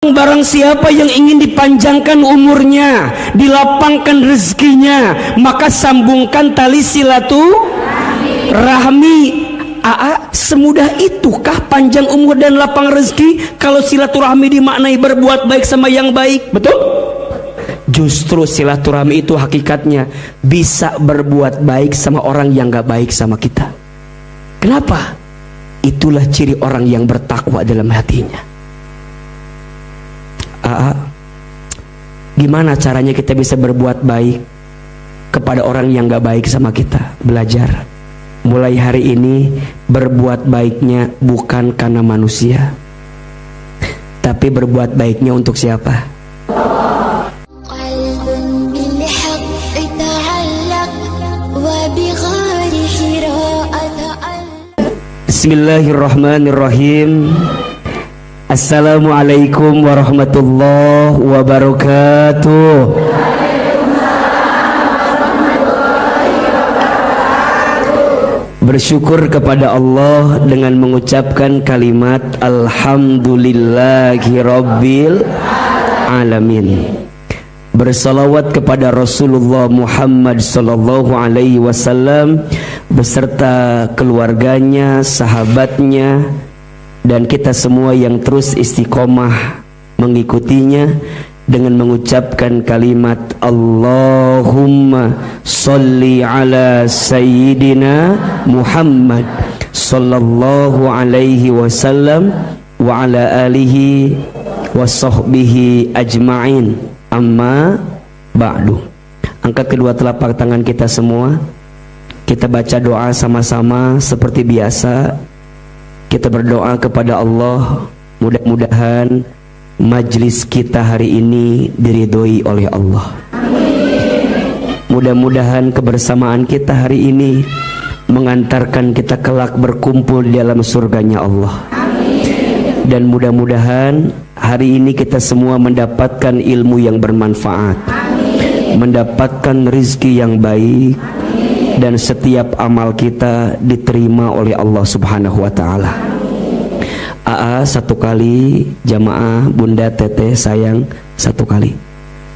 Barang siapa yang ingin dipanjangkan umurnya, dilapangkan rezekinya, maka sambungkan tali silaturahmi. Semudah itukah panjang umur dan lapang rezeki kalau silaturahmi dimaknai berbuat baik sama yang baik? Betul? Justru silaturahmi itu hakikatnya bisa berbuat baik sama orang yang gak baik sama kita. Kenapa? Itulah ciri orang yang bertakwa dalam hatinya. Gimana caranya kita bisa berbuat baik kepada orang yang gak baik sama kita? Belajar. Mulai hari ini berbuat baiknya bukan karena manusia, tapi berbuat baiknya untuk siapa? Bismillahirrahmanirrahim. Assalamualaikum warahmatullahi wabarakatuh. Bersyukur kepada Allah dengan mengucapkan kalimat Alhamdulillahi Rabbil Alamin. Bersalawat kepada Rasulullah Muhammad sallallahu alaihi wasallam beserta keluarganya, sahabatnya, dan kita semua yang terus istiqomah mengikutinya dengan mengucapkan kalimat Allahumma salli ala sayyidina Muhammad sallallahu alaihi wasallam wa ala alihi wa sahbihi ajma'in. Amma ba'du. Angkat kedua telapak tangan kita semua. Kita baca doa sama-sama seperti biasa. Kita berdoa kepada Allah, mudah-mudahan majlis kita hari ini diridhoi oleh Allah. Mudah-mudahan kebersamaan kita hari ini mengantarkan kita kelak berkumpul di dalam surganya Allah. Dan mudah-mudahan hari ini kita semua mendapatkan ilmu yang bermanfaat, mendapatkan rizki yang baik, dan setiap amal kita diterima oleh Allah Subhanahu wa ta'ala. Satu kali, jamaah, bunda, teteh, sayang, satu kali.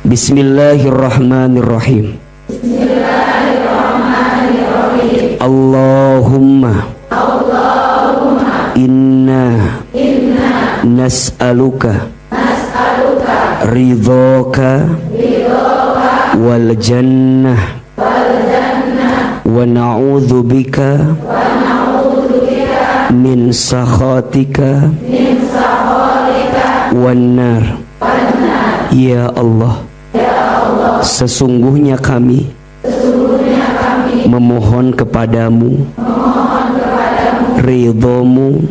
Bismillahirrahmanirrahim. Bismillahirrahmanirrahim. Allahumma inna nas'aluka ridhoka wal jannah wa na'udzu bika min sakhatika wan nar. Ya Allah, sesungguhnya kami memohon kepadamu ridhomu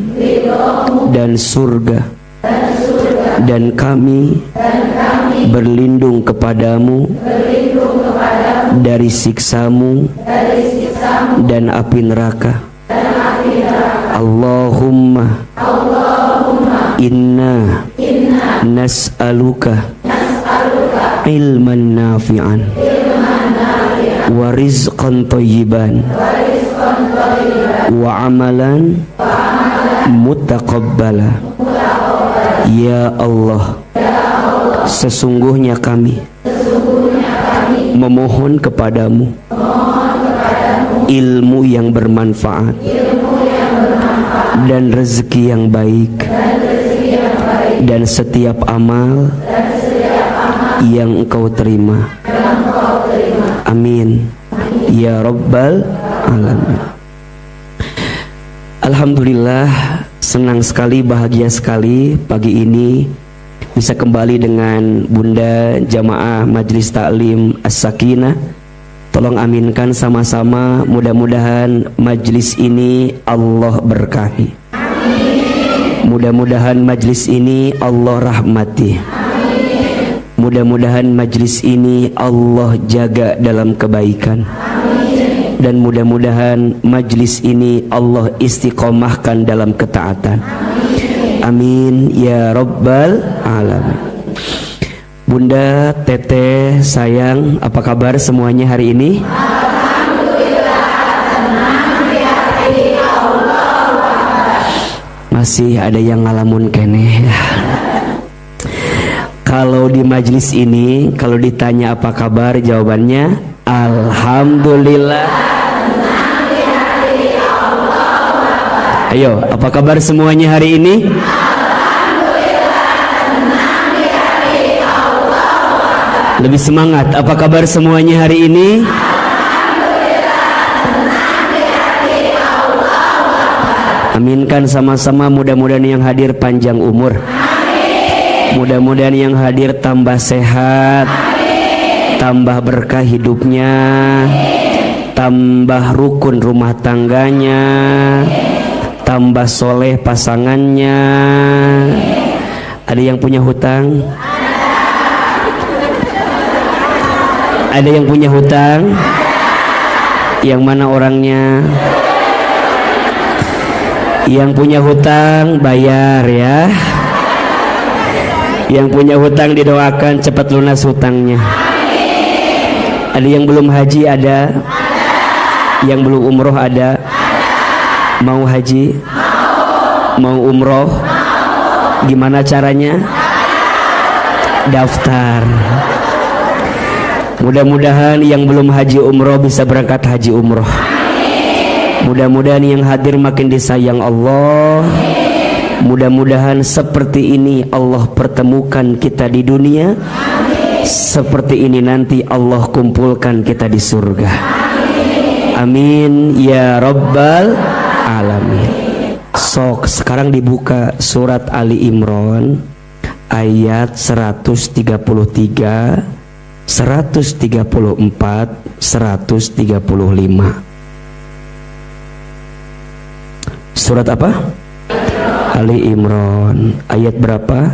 dan surga, dan kami berlindung kepadamu dari siksamu dan api neraka. Allahumma inna nas'aluka ilman nafi'an wa rizqan thayyiban wa amalan mutaqabbala. Ya Allah, sesungguhnya kami memohon kepadamu ilmu yang bermanfaat dan rezeki yang baik, dan setiap amal yang Engkau terima. Amin ya Rabbal Alamin. Alhamdulillah, senang sekali, bahagia sekali pagi ini bisa kembali dengan bunda jamaah Majlis Taklim As-Sakinah. Tolong aminkan sama-sama, mudah-mudahan majlis ini Allah berkahi. Mudah-mudahan majlis ini Allah rahmati. Mudah-mudahan majlis ini Allah jaga dalam kebaikan. Dan mudah-mudahan majlis ini Allah istiqomahkan dalam ketaatan. Amin ya Rabbal Alamin. Bunda, teteh, sayang, apa kabar semuanya hari ini? Alhamdulillah, tenang di hati Allah. Masih ada yang ngalamun keneh ya. Kalau di majelis ini, kalau ditanya apa kabar, jawabannya alhamdulillah. Ayo, apa kabar semuanya hari ini? Lebih semangat, apa kabar semuanya hari ini? Aminkan sama-sama, mudah-mudahan yang hadir panjang umur. Mudah-mudahan yang hadir tambah sehat, tambah berkah hidupnya, tambah rukun rumah tangganya, tambah soleh pasangannya. Ada yang punya hutang? Ada yang punya hutang? Yang mana orangnya? Yang punya hutang bayar ya. Yang punya hutang didoakan cepat lunas hutangnya. Ada yang belum haji ada? Yang belum umroh ada? Mau haji? Mau umroh? Gimana caranya? Daftar. Mudah-mudahan yang belum haji umroh bisa berangkat haji umroh. Mudah-mudahan yang hadir makin disayang Allah. Mudah-mudahan seperti ini Allah pertemukan kita di dunia, seperti ini nanti Allah kumpulkan kita di surga. Amin ya rabbal alamin. Sok sekarang dibuka surat Ali Imran ayat 133, 134, 135. Surat apa? Ali Imran ayat berapa?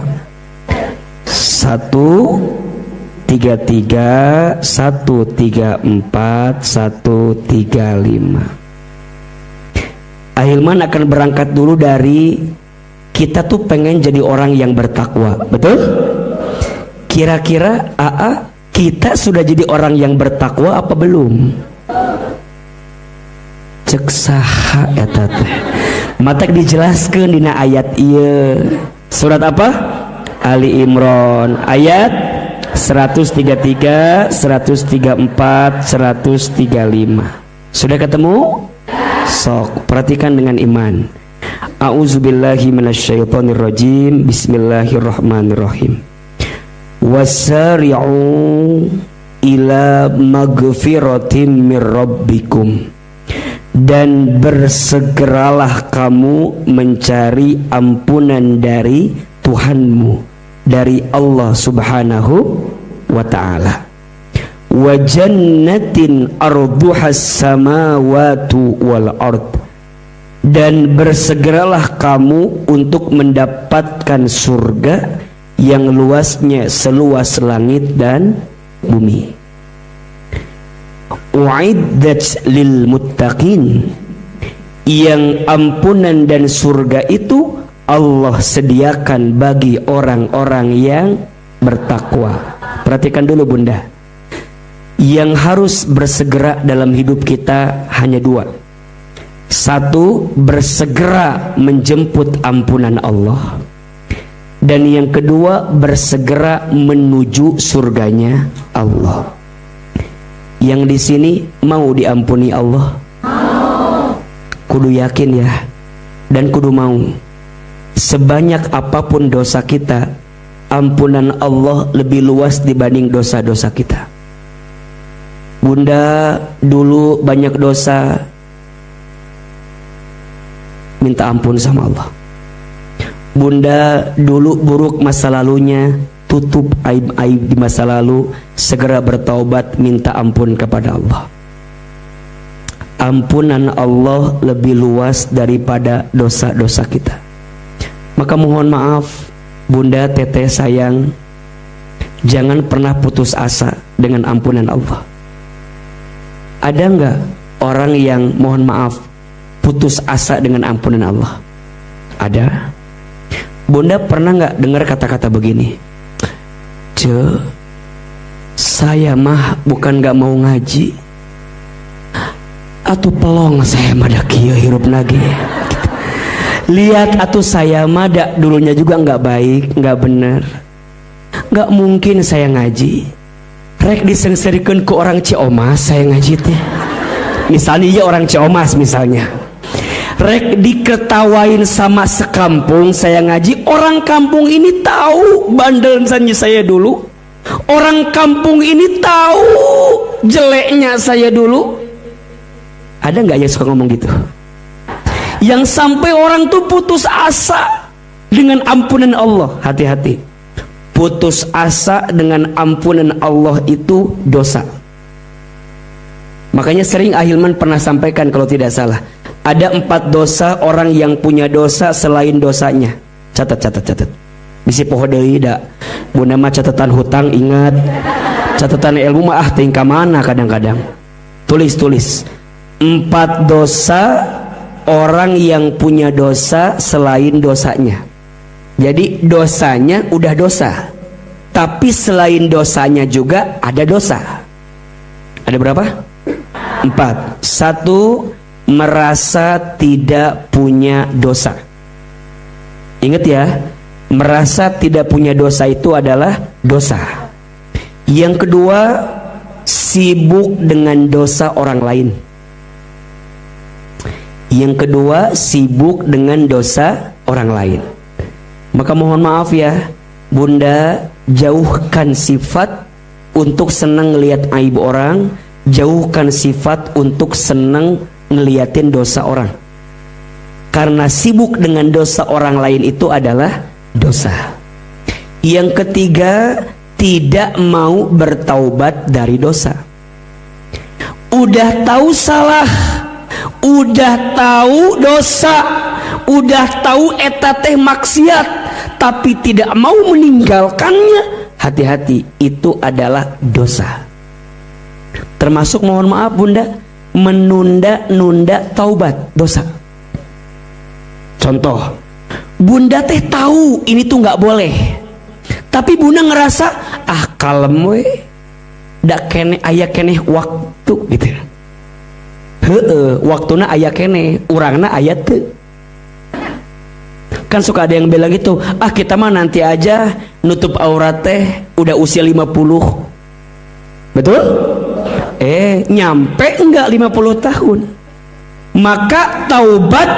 133, 134, 135. Ahilman akan berangkat dulu dari kita tuh pengen jadi orang yang bertakwa, betul? Kira-kira kita sudah jadi orang yang bertakwa apa belum? Cek saha eta teh. Matak dijelaskan dina ayat iya. Surat apa? Ali Imran ayat 133, 134, 135. Sudah ketemu? Sok perhatikan dengan iman. A'udzubillahi minasyaitonirrajim. Bismillahirrahmanirrahim. Wasari'u ila magfiratim mir rabbikum, dan bersegeralah kamu mencari ampunan dari Tuhanmu, dari Allah subhanahu wa ta'ala. Wa jannatin arduhas samawatu wal ard, dan bersegeralah kamu untuk mendapatkan surga yang luasnya seluas langit dan bumi. Uiddat lil muttaqin, yang ampunan dan surga itu Allah sediakan bagi orang-orang yang bertakwa. Perhatikan dulu bunda, yang harus bersegera dalam hidup kita hanya dua. Satu, bersegera menjemput ampunan Allah, dan yang kedua bersegera menuju surganya Allah. Yang di sini mau diampuni Allah? Kudu yakin ya, dan kudu mau. Sebanyak apapun dosa kita, ampunan Allah lebih luas dibanding dosa-dosa kita. Bunda dulu banyak dosa, minta ampun sama Allah. Bunda dulu buruk masa lalunya, tutup aib-aib di masa lalu, segera bertaubat, minta ampun kepada Allah. Ampunan Allah lebih luas daripada dosa-dosa kita. Maka mohon maaf bunda, teteh sayang, jangan pernah putus asa dengan ampunan Allah. Ada enggak orang yang mohon maaf putus asa dengan ampunan Allah? Ada. Bunda pernah enggak dengar kata-kata begini? Saya mah bukan gak mau ngaji, atuh pelong saya mah da kieu hirup lagi. Lihat atuh saya mah da dulunya juga gak baik, gak bener. Nggak mungkin saya ngaji. Rek disengserikan ke orang Ciomas saya ngaji teh. Misalnya ya orang Ciomas misalnya. Rek diketawain sama sekampung saya ngaji. Orang kampung ini tahu bandelnya saya dulu. Orang kampung ini tahu jeleknya saya dulu. Ada nggak yang suka ngomong gitu? Yang sampai orang tuh putus asa dengan ampunan Allah. Hati-hati. Putus asa dengan ampunan Allah itu dosa. Makanya sering Ahilman pernah sampaikan kalau tidak salah, ada 4 dosa orang yang punya dosa selain dosanya. Catat. Bisi poho deui da. Bunda mah catatan hutang ingat. Catatan ilmu mah tingkah mana kadang-kadang. Tulis. 4 dosa orang yang punya dosa selain dosanya. Jadi dosanya udah dosa, tapi selain dosanya juga ada dosa. Ada berapa? 4. 1. Merasa tidak punya dosa. Ingat ya, merasa tidak punya dosa itu adalah dosa. Yang kedua, sibuk dengan dosa orang lain. Yang kedua, sibuk dengan dosa orang lain. Maka mohon maaf ya Bunda, jauhkan sifat untuk senang ngelihat aib orang, jauhkan sifat untuk senang ngeliatin dosa orang. Karena sibuk dengan dosa orang lain itu adalah dosa. Yang ketiga, tidak mau bertaubat dari dosa. Udah tahu salah, udah tahu dosa, udah tahu eta teh maksiat, tapi tidak mau meninggalkannya. Hati-hati, itu adalah dosa. Termasuk mohon maaf Bunda, menunda-nunda taubat dosa. Contoh, Bunda teh tahu ini tuh nggak boleh, tapi Bunda ngerasa kalem we, dak kene aya kene waktu gitu. Waktuna aya kene, urangna aya teu. Kan suka ada yang bilang gitu, kita mah nanti aja nutup aurat teh udah usia 50. Betul? Nyampe enggak 50 tahun. Maka taubat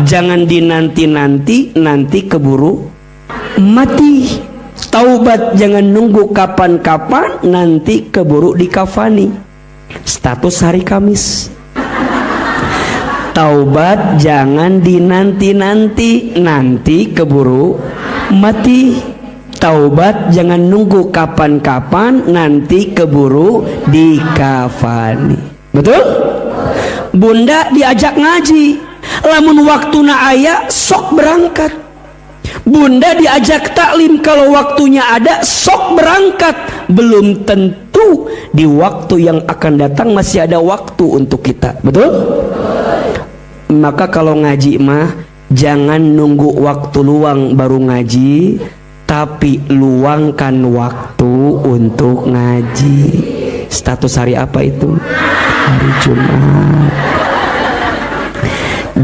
jangan dinanti-nanti, nanti keburu mati. Taubat jangan nunggu kapan-kapan, nanti keburu dikafani. Status hari Kamis. Taubat jangan dinanti-nanti, nanti keburu mati. Taubat jangan nunggu kapan-kapan, nanti keburu dikafani. Betul? Bunda diajak ngaji, lamun waktuna aya sok berangkat. Bunda diajak taklim, kalau waktunya ada sok berangkat. Belum tentu di waktu yang akan datang masih ada waktu untuk kita. Betul? Maka kalau ngaji mah jangan nunggu waktu luang baru ngaji, tapi luangkan waktu untuk ngaji. Status hari apa itu? Hari Jumat.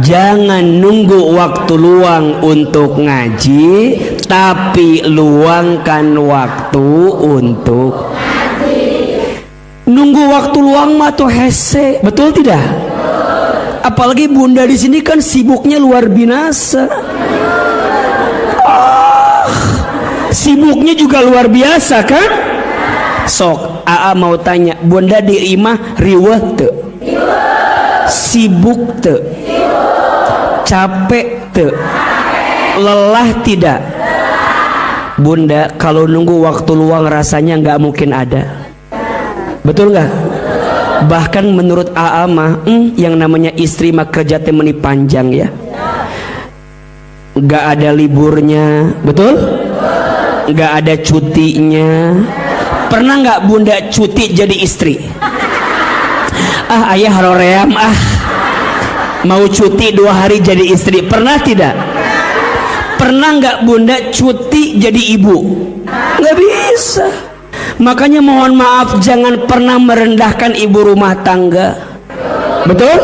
Jangan nunggu waktu luang untuk ngaji, tapi luangkan waktu untuk ngaji. Nunggu waktu luang mah tuh hese, betul tidak? Apalagi Bunda di sini kan sibuknya luar binasa. Sibuknya juga luar biasa kan? Sok mau tanya, Bunda di imah riweuh teu? Sibuk teu? Capek teu? Lelah tidak? Bunda kalau nunggu waktu luang rasanya nggak mungkin ada. Betul nggak? Bahkan menurut mah yang namanya istri mah kerja temeni panjang ya, nggak ada liburnya. Betul? Nggak ada cutinya. Pernah nggak Bunda cuti jadi istri? Ayah haroream mau cuti 2 hari jadi istri. Pernah tidak? Pernah nggak Bunda cuti jadi ibu? Nggak bisa. Makanya mohon maaf, jangan pernah merendahkan ibu rumah tangga. Betul?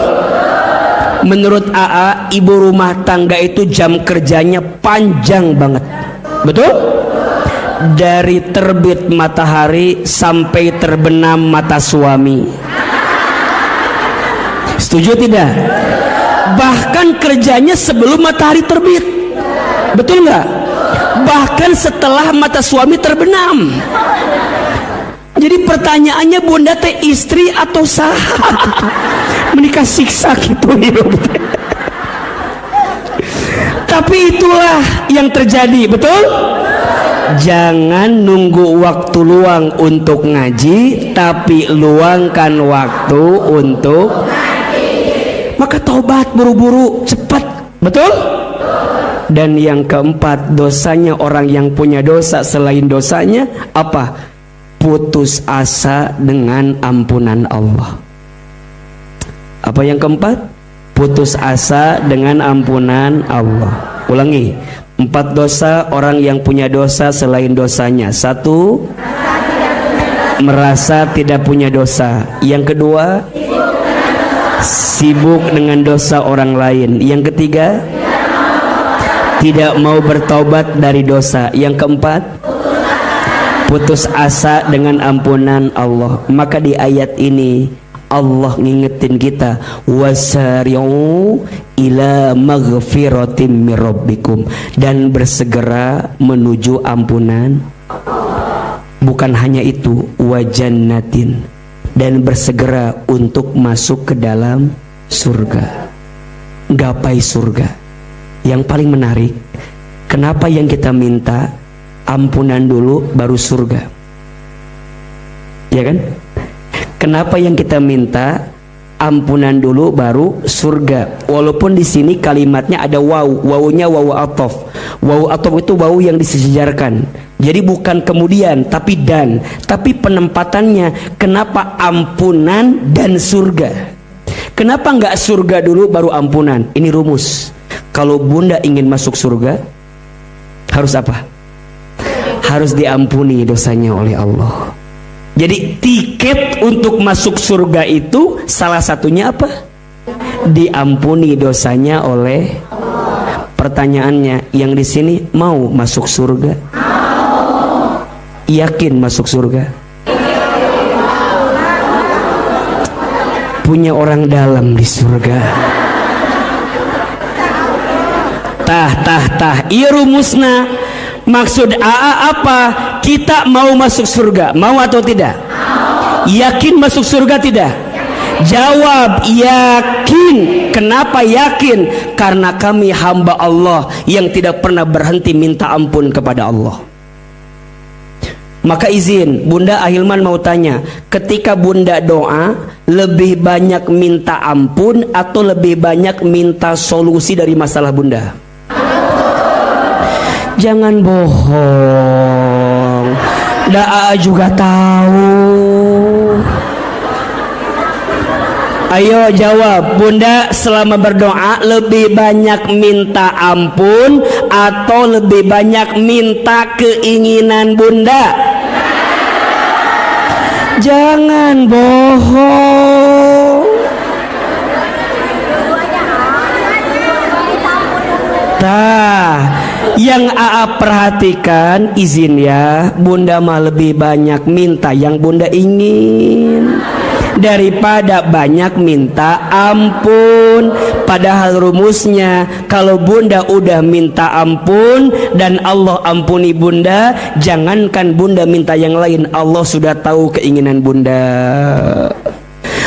Menurut ibu rumah tangga itu jam kerjanya panjang banget. Betul? dari terbit matahari sampai terbenam mata suami. Setuju tidak? Bahkan kerjanya sebelum matahari terbit. Betul nggak? Bahkan setelah mata suami terbenam. Jadi pertanyaannya, bunda teh istri atau sah? Menikah siksa gitu hidup. Tapi itulah yang terjadi, betul? Jangan nunggu waktu luang untuk ngaji, tapi luangkan waktu untuk ngaji. Maka taubat buru-buru, cepat, betul? Dan yang keempat, dosanya orang yang punya dosa selain dosanya apa? Putus asa dengan ampunan Allah. Apa yang keempat? Putus asa dengan ampunan Allah. Ulangi, 4 dosa orang yang punya dosa selain dosanya. 1, merasa tidak punya dosa. Yang kedua, sibuk dengan dosa orang lain. Yang ketiga, tidak mau bertaubat dari dosa. Yang keempat, putus asa dengan ampunan Allah. Maka di ayat ini Allah ngingetin kita, wasari'u ila maghfiratim mir rabbikum, dan bersegera menuju ampunan. Bukan hanya itu, wajannatin, dan bersegera untuk masuk ke dalam surga. Gapai surga. Yang paling menarik, kenapa yang kita minta ampunan dulu baru surga? Ya kan? Kenapa yang kita minta ampunan dulu baru surga? Walaupun di sini kalimatnya ada waw, wawunya wawu atof. Wawu atof itu wawu yang disejarkan. Jadi bukan kemudian, tapi dan. Tapi penempatannya, kenapa ampunan dan surga? Kenapa nggak surga dulu baru ampunan? Ini rumus. Kalau bunda ingin masuk surga, harus apa? Harus diampuni dosanya oleh Allah. Jadi tiket untuk masuk surga itu salah satunya apa? Diampuni dosanya oleh. Pertanyaannya, yang di sini mau masuk surga? Yakin masuk surga? Punya orang dalam di surga. Iya rumusna. Maksud AA apa? Kita mau masuk surga. Mau atau tidak? Yakin masuk surga tidak? Jawab yakin. Kenapa yakin? Karena kami hamba Allah yang tidak pernah berhenti minta ampun kepada Allah. Maka izin, Bunda Ahilman mau tanya, ketika Bunda doa, lebih banyak minta ampun atau lebih banyak minta solusi dari masalah Bunda? Jangan bohong. Daa juga tahu. Ayo jawab, Bunda selama berdoa lebih banyak minta ampun atau lebih banyak minta keinginan Bunda? Jangan bohong. Yang AA perhatikan, izin ya, Bunda mah lebih banyak minta yang Bunda ingin daripada banyak minta ampun. Padahal rumusnya, kalau Bunda udah minta ampun dan Allah ampuni Bunda, jangankan Bunda minta yang lain, Allah sudah tahu keinginan Bunda.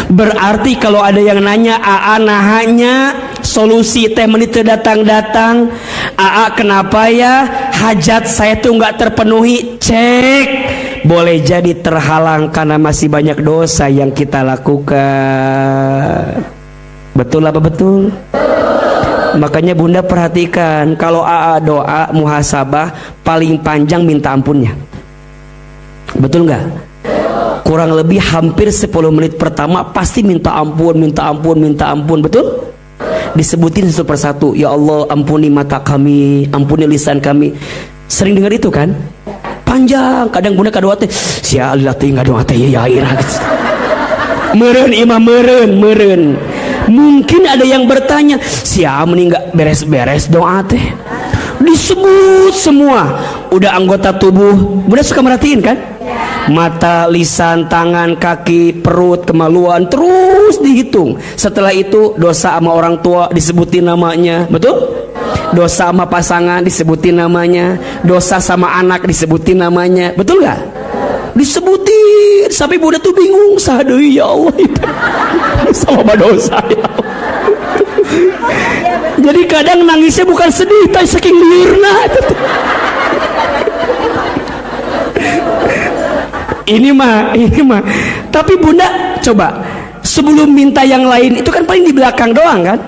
Berarti kalau ada yang nanya, AA nahanya solusi teh menit datang-datang, AA kenapa ya hajat saya tuh nggak terpenuhi? Cek, boleh jadi terhalang karena masih banyak dosa yang kita lakukan. Betul apa betul? Makanya Bunda perhatikan, kalau AA doa muhasabah paling panjang minta ampunnya. Betul nggak? Kurang lebih hampir 10 menit pertama pasti minta ampun, minta ampun, minta ampun. Betul? Disebutin satu persatu, ya Allah ampuni mata kami, ampuni lisan kami. Sering dengar itu kan? Panjang. Kadang Bunda kadoa teh sia Allah teh ngadoa teh ya ira. Meureun imam meureun. Mungkin ada yang bertanya, sia mending enggak beres-beres doa teh. Disebut semua. udah anggota tubuh, Bunda suka merhatiin kan? Mata, lisan, tangan, kaki, perut, kemaluan, terus dihitung. Setelah itu dosa sama orang tua disebutin namanya, betul? Dosa sama pasangan disebutin namanya, dosa sama anak disebutin namanya, betul nggak? Disebutin sampai Bunda tuh bingung, sadeui ya Allah itu sama dosa ya Allah. Jadi kadang nangisnya bukan sedih, tapi saking liurna. Ini mah. Tapi Bunda coba sebelum minta yang lain itu kan paling di belakang doang kan?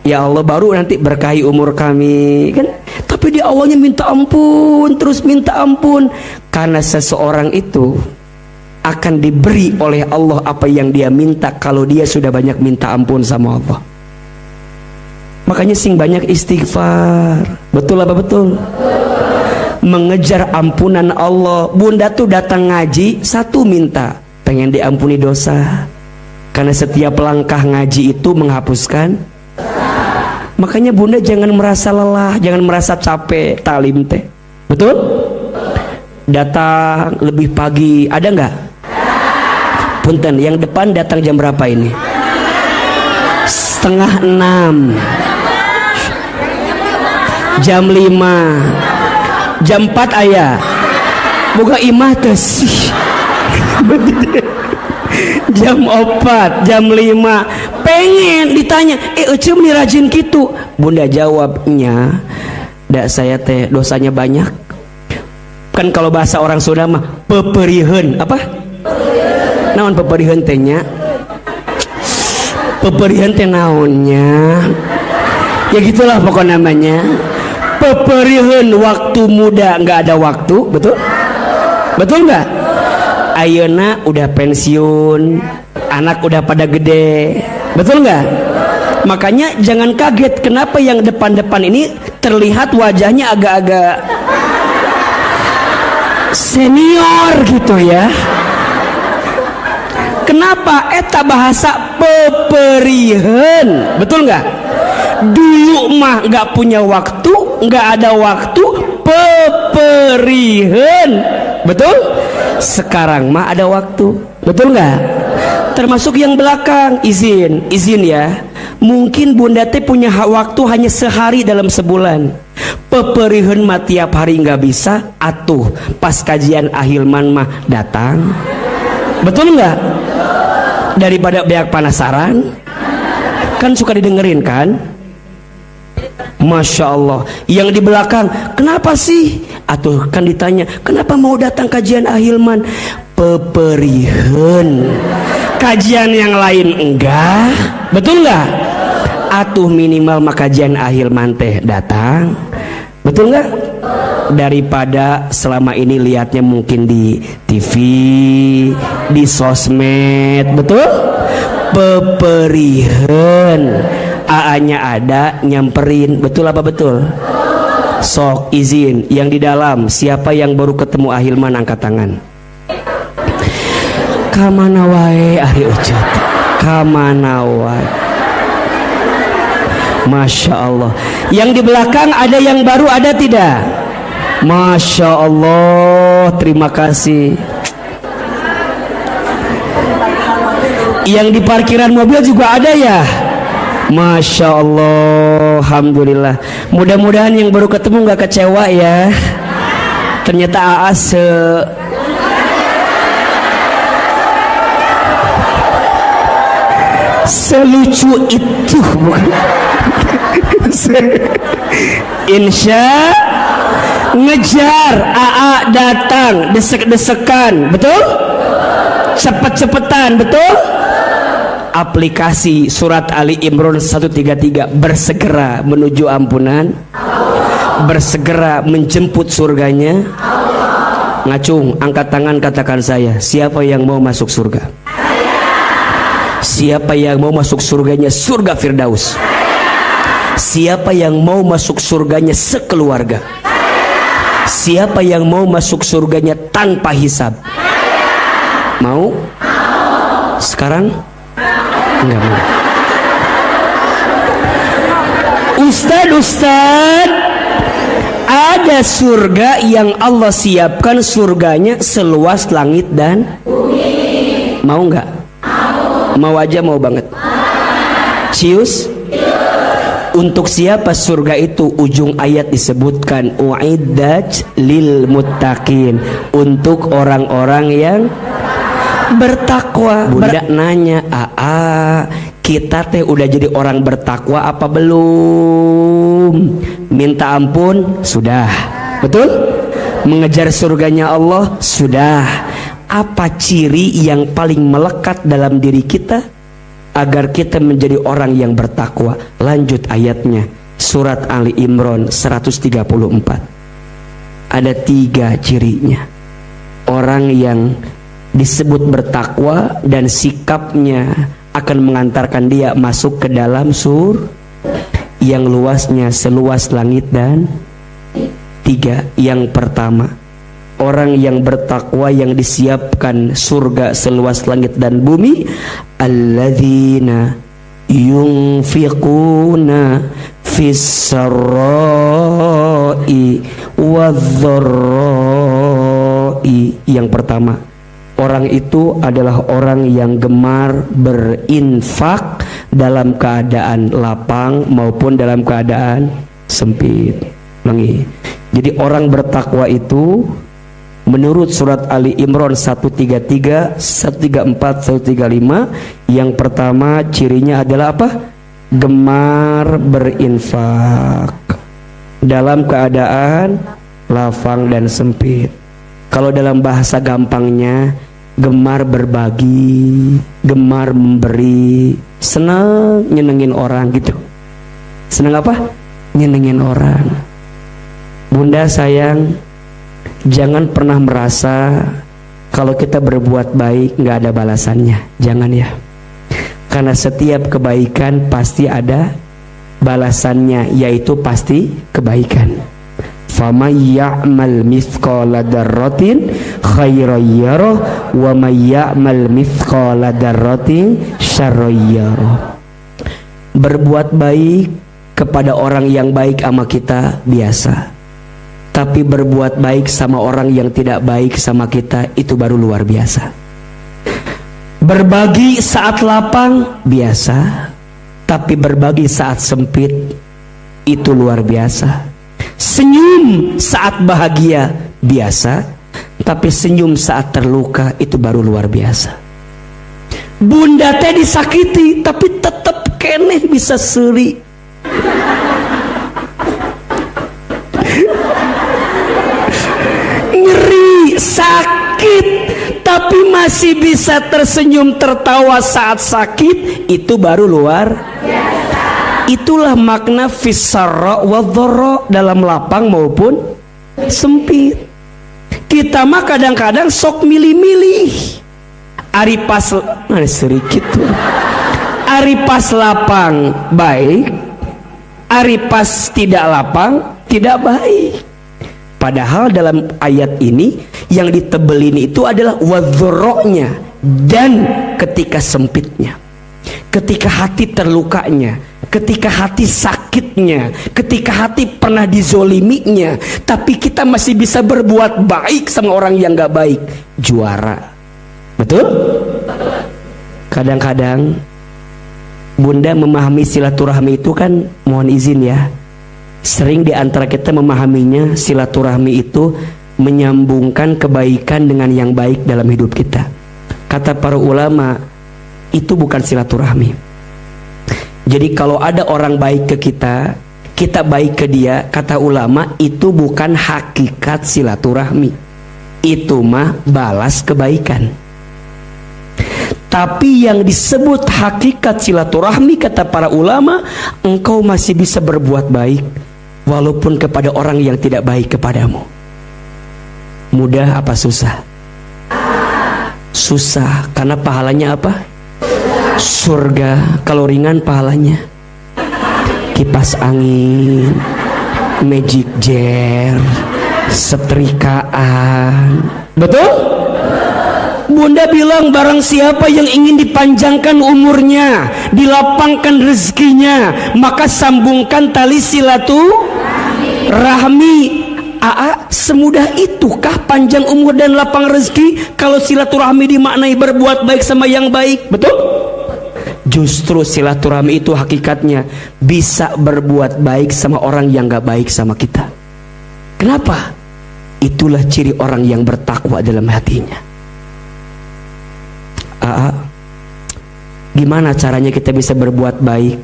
Ya Allah baru nanti berkahi umur kami kan? Tapi di awalnya minta ampun, terus minta ampun. Karena seseorang itu akan diberi oleh Allah apa yang dia minta kalau dia sudah banyak minta ampun sama Allah. Makanya sing banyak istighfar. Betul apa betul? Mengejar ampunan Allah. Bunda tuh datang ngaji satu minta pengen diampuni dosa, karena setiap langkah ngaji itu menghapuskan. Makanya Bunda jangan merasa lelah, jangan merasa capek talim teh. Betul? Datang lebih pagi ada nggak? Punten, yang depan datang jam berapa ini? 5:30, jam 5, jam 4 ayah boga imah teh jam 4, jam 5 pengen ditanya, ece meni rajin gitu. Bunda jawabnya, dak saya teh dosanya banyak. Kan kalau bahasa orang Sunda mah peperiheun, apa? Naon peperiheun teh nya? Peperiheun teh naonnya? Ya gitulah pokok namanya. Peperiheun waktu muda nggak ada waktu, betul? Betul nggak? Ayeuna udah pensiun, anak udah pada gede, betul nggak? Makanya jangan kaget kenapa yang depan-depan ini terlihat wajahnya agak-agak senior gitu ya. Kenapa? Eta bahasa peperiheun, betul nggak? Dulu mah nggak punya waktu, nggak ada waktu, peperiheun, betul? Sekarang mah ada waktu, betul nggak? Termasuk yang belakang, izin ya. Mungkin Bunda teh punya waktu hanya sehari dalam sebulan. Peperiheun mah tiap hari nggak bisa, atuh pas kajian ahilman mah datang, betul nggak? Daripada banyak penasaran, kan suka didengerin kan? Masya Allah. Yang di belakang, kenapa sih? Atuh kan ditanya, kenapa mau datang kajian ahilman? Peperiheun. Kajian yang lain enggak, betul nggak? Atuh minimal makajian ahilman teh datang, betul nggak? Daripada selama ini lihatnya mungkin di TV, di sosmed, betul? Peperiheun, AA-nya ada, nyamperin, betul apa betul? Sok izin, yang di dalam siapa yang baru ketemu ahilman angkat tangan. Kamana wae ari ucut, kamana wae. Masya Allah. Yang di belakang ada yang baru, ada tidak? Masya Allah, terima kasih. Yang di parkiran mobil juga ada ya? Masya Allah, alhamdulillah. Mudah-mudahan yang baru ketemu nggak kecewa ya. Ternyata AA selucu itu, bukan? Insya ngejar AA datang, desek-desekan, betul? Cepet-cepetan, betul? Aplikasi surat Ali Imran 133, bersegera menuju ampunan, bersegera menjemput surganya. Ngacung, angkat tangan, katakan saya, siapa yang mau masuk surga? Siapa yang mau masuk surganya surga Firdaus? Siapa yang mau masuk surganya sekeluarga? Siapa yang mau masuk surganya tanpa hisab? Mau? Sekarang? Enggak mau. Ustad, Ada surga yang Allah siapkan, surganya seluas langit dan bumi. Mau nggak? Mau aja, mau banget. Cius? Untuk siapa surga itu? Ujung ayat disebutkan uiddat lil muttaqin, untuk orang-orang yang bertakwa. Bunda nanya, kita teh udah jadi orang bertakwa apa belum? Minta ampun sudah, betul? Mengejar surganya Allah sudah. Apa ciri yang paling melekat dalam diri kita agar kita menjadi orang yang bertakwa? Lanjut ayatnya, surat Ali Imran 134. Ada 3 cirinya. Orang yang disebut bertakwa dan sikapnya akan mengantarkan dia masuk ke dalam surga yang luasnya seluas langit dan 3. Yang pertama, orang yang bertakwa yang disiapkan surga seluas langit dan bumi, alladzina yunfiquna fis sarra'i wadh-dharra'i. Yang pertama, orang itu adalah orang yang gemar berinfak dalam keadaan lapang maupun dalam keadaan sempit. Jadi orang bertakwa itu menurut surat Ali Imran 133, 134, 135, yang pertama cirinya adalah apa? Gemar berinfak dalam keadaan lapang dan sempit. Kalau dalam bahasa gampangnya, gemar berbagi, gemar memberi, senang nyenengin orang gitu. Senang apa? Nyenengin orang. Bunda sayang, jangan pernah merasa kalau kita berbuat baik nggak ada balasannya. Jangan ya. Karena setiap kebaikan pasti ada balasannya, yaitu pasti kebaikan. Faman ya'mal mithqala dzarratin khairan yarah wa may ya'mal mithqala dzarratin syarran yarah. Berbuat baik kepada orang yang baik sama kita biasa, tapi berbuat baik sama orang yang tidak baik sama kita itu baru luar biasa. Berbagi saat lapang biasa, tapi berbagi saat sempit itu luar biasa. Senyum saat bahagia biasa, tapi senyum saat terluka itu baru luar biasa. Bunda teh disakiti tapi tetap keneh bisa seri. Ngeri, sakit, tapi masih bisa tersenyum tertawa saat sakit, itu baru luar biasa. Itulah makna fisarra wa dharra, dalam lapang maupun sempit. Kita mah kadang-kadang sok milih-milih. Ari pas sedikit. Ari pas lapang baik, ari pas tidak lapang tidak baik. Padahal dalam ayat ini yang ditebelin itu adalah wadh-dharranya, dan ketika sempitnya, ketika hati terlukanya, ketika hati sakitnya, ketika hati pernah dizoliminya, tapi kita masih bisa berbuat baik sama orang yang gak baik, juara. Betul? Kadang-kadang Bunda memahami silaturahmi itu kan, mohon izin ya, sering diantara kita memahaminya silaturahmi itu menyambungkan kebaikan dengan yang baik dalam hidup kita. Kata para ulama, itu bukan silaturahmi. Jadi kalau ada orang baik ke kita, kita baik ke dia, kata ulama, itu bukan hakikat silaturahmi. Itu mah balas kebaikan. Tapi yang disebut hakikat silaturahmi, kata para ulama, engkau masih bisa berbuat baik walaupun kepada orang yang tidak baik kepadamu. Mudah apa susah? Susah, karena pahalanya apa? Surga. Kalau ringan pahalanya kipas angin, magic jar, setrikaan. Betul? Bunda bilang barang siapa yang ingin dipanjangkan umurnya, dilapangkan rezekinya, maka sambungkan tali silaturahmi. rahmi. Aa, semudah itukah panjang umur dan lapang rezeki kalau silaturahmi dimaknai berbuat baik sama yang baik? Betul? Justru silaturahmi itu hakikatnya bisa berbuat baik sama orang yang gak baik sama kita. Kenapa? Itulah ciri orang yang bertakwa dalam hatinya. Aa, gimana caranya kita bisa berbuat baik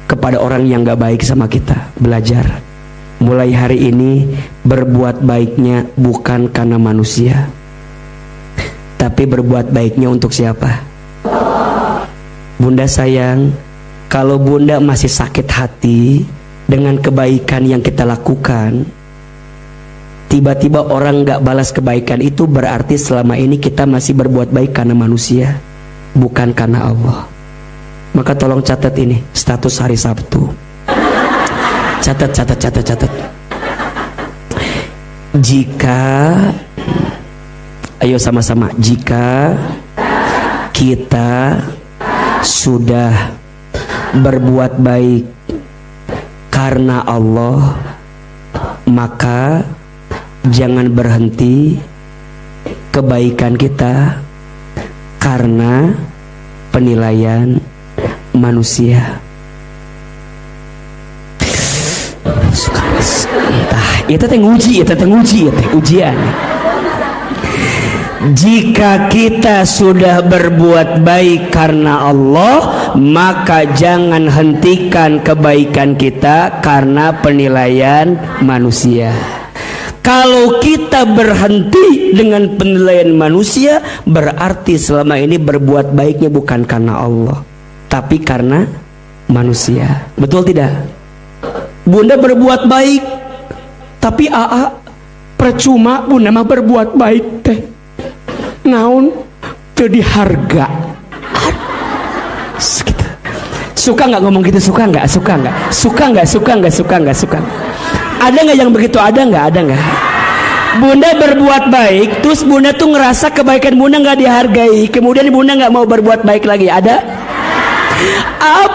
kepada orang yang gak baik sama kita? Belajar. Mulai hari ini berbuat baiknya bukan karena manusia, tapi berbuat baiknya untuk siapa? Bunda sayang, kalau bunda masih sakit hati dengan kebaikan yang kita lakukan, tiba-tiba orang gak balas kebaikan itu, berarti selama ini kita masih berbuat baik karena manusia, bukan karena Allah. Maka tolong catat ini, status hari Sabtu. Catat. Jika, ayo sama-sama, jika kita sudah berbuat baik karena Allah, maka jangan berhenti kebaikan kita karena penilaian manusia. Itu teh nguji, ujian. Jika kita sudah berbuat baik karena Allah, maka jangan hentikan kebaikan kita karena penilaian manusia. Kalau kita berhenti dengan penilaian manusia, berarti selama ini berbuat baiknya bukan karena Allah, tapi karena manusia. Betul tidak? Bunda berbuat baik, tapi percuma bunda mah berbuat baik teh. Naon teu diharga. Suka nggak ngomong gitu? Suka nggak? Ada nggak yang begitu? Ada nggak? Bunda berbuat baik, terus bunda tuh ngerasa kebaikan bunda nggak dihargai, kemudian bunda nggak mau berbuat baik lagi. Ada?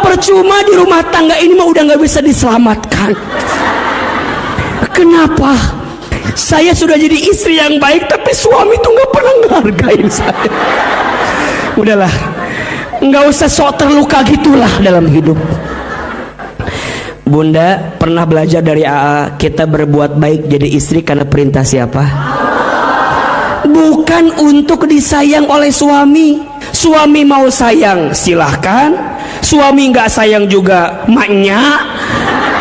Percuma di rumah tangga ini mah udah nggak bisa diselamatkan. Kenapa? Saya sudah jadi istri yang baik, tapi suami tuh nggak pernah ngehargain saya. Udahlah, nggak usah sok terluka gitulah dalam hidup. Bunda pernah belajar dari AA, kita berbuat baik jadi istri karena perintah siapa? Bukan untuk disayang oleh suami. Suami mau sayang silahkan, suami nggak sayang juga maknya.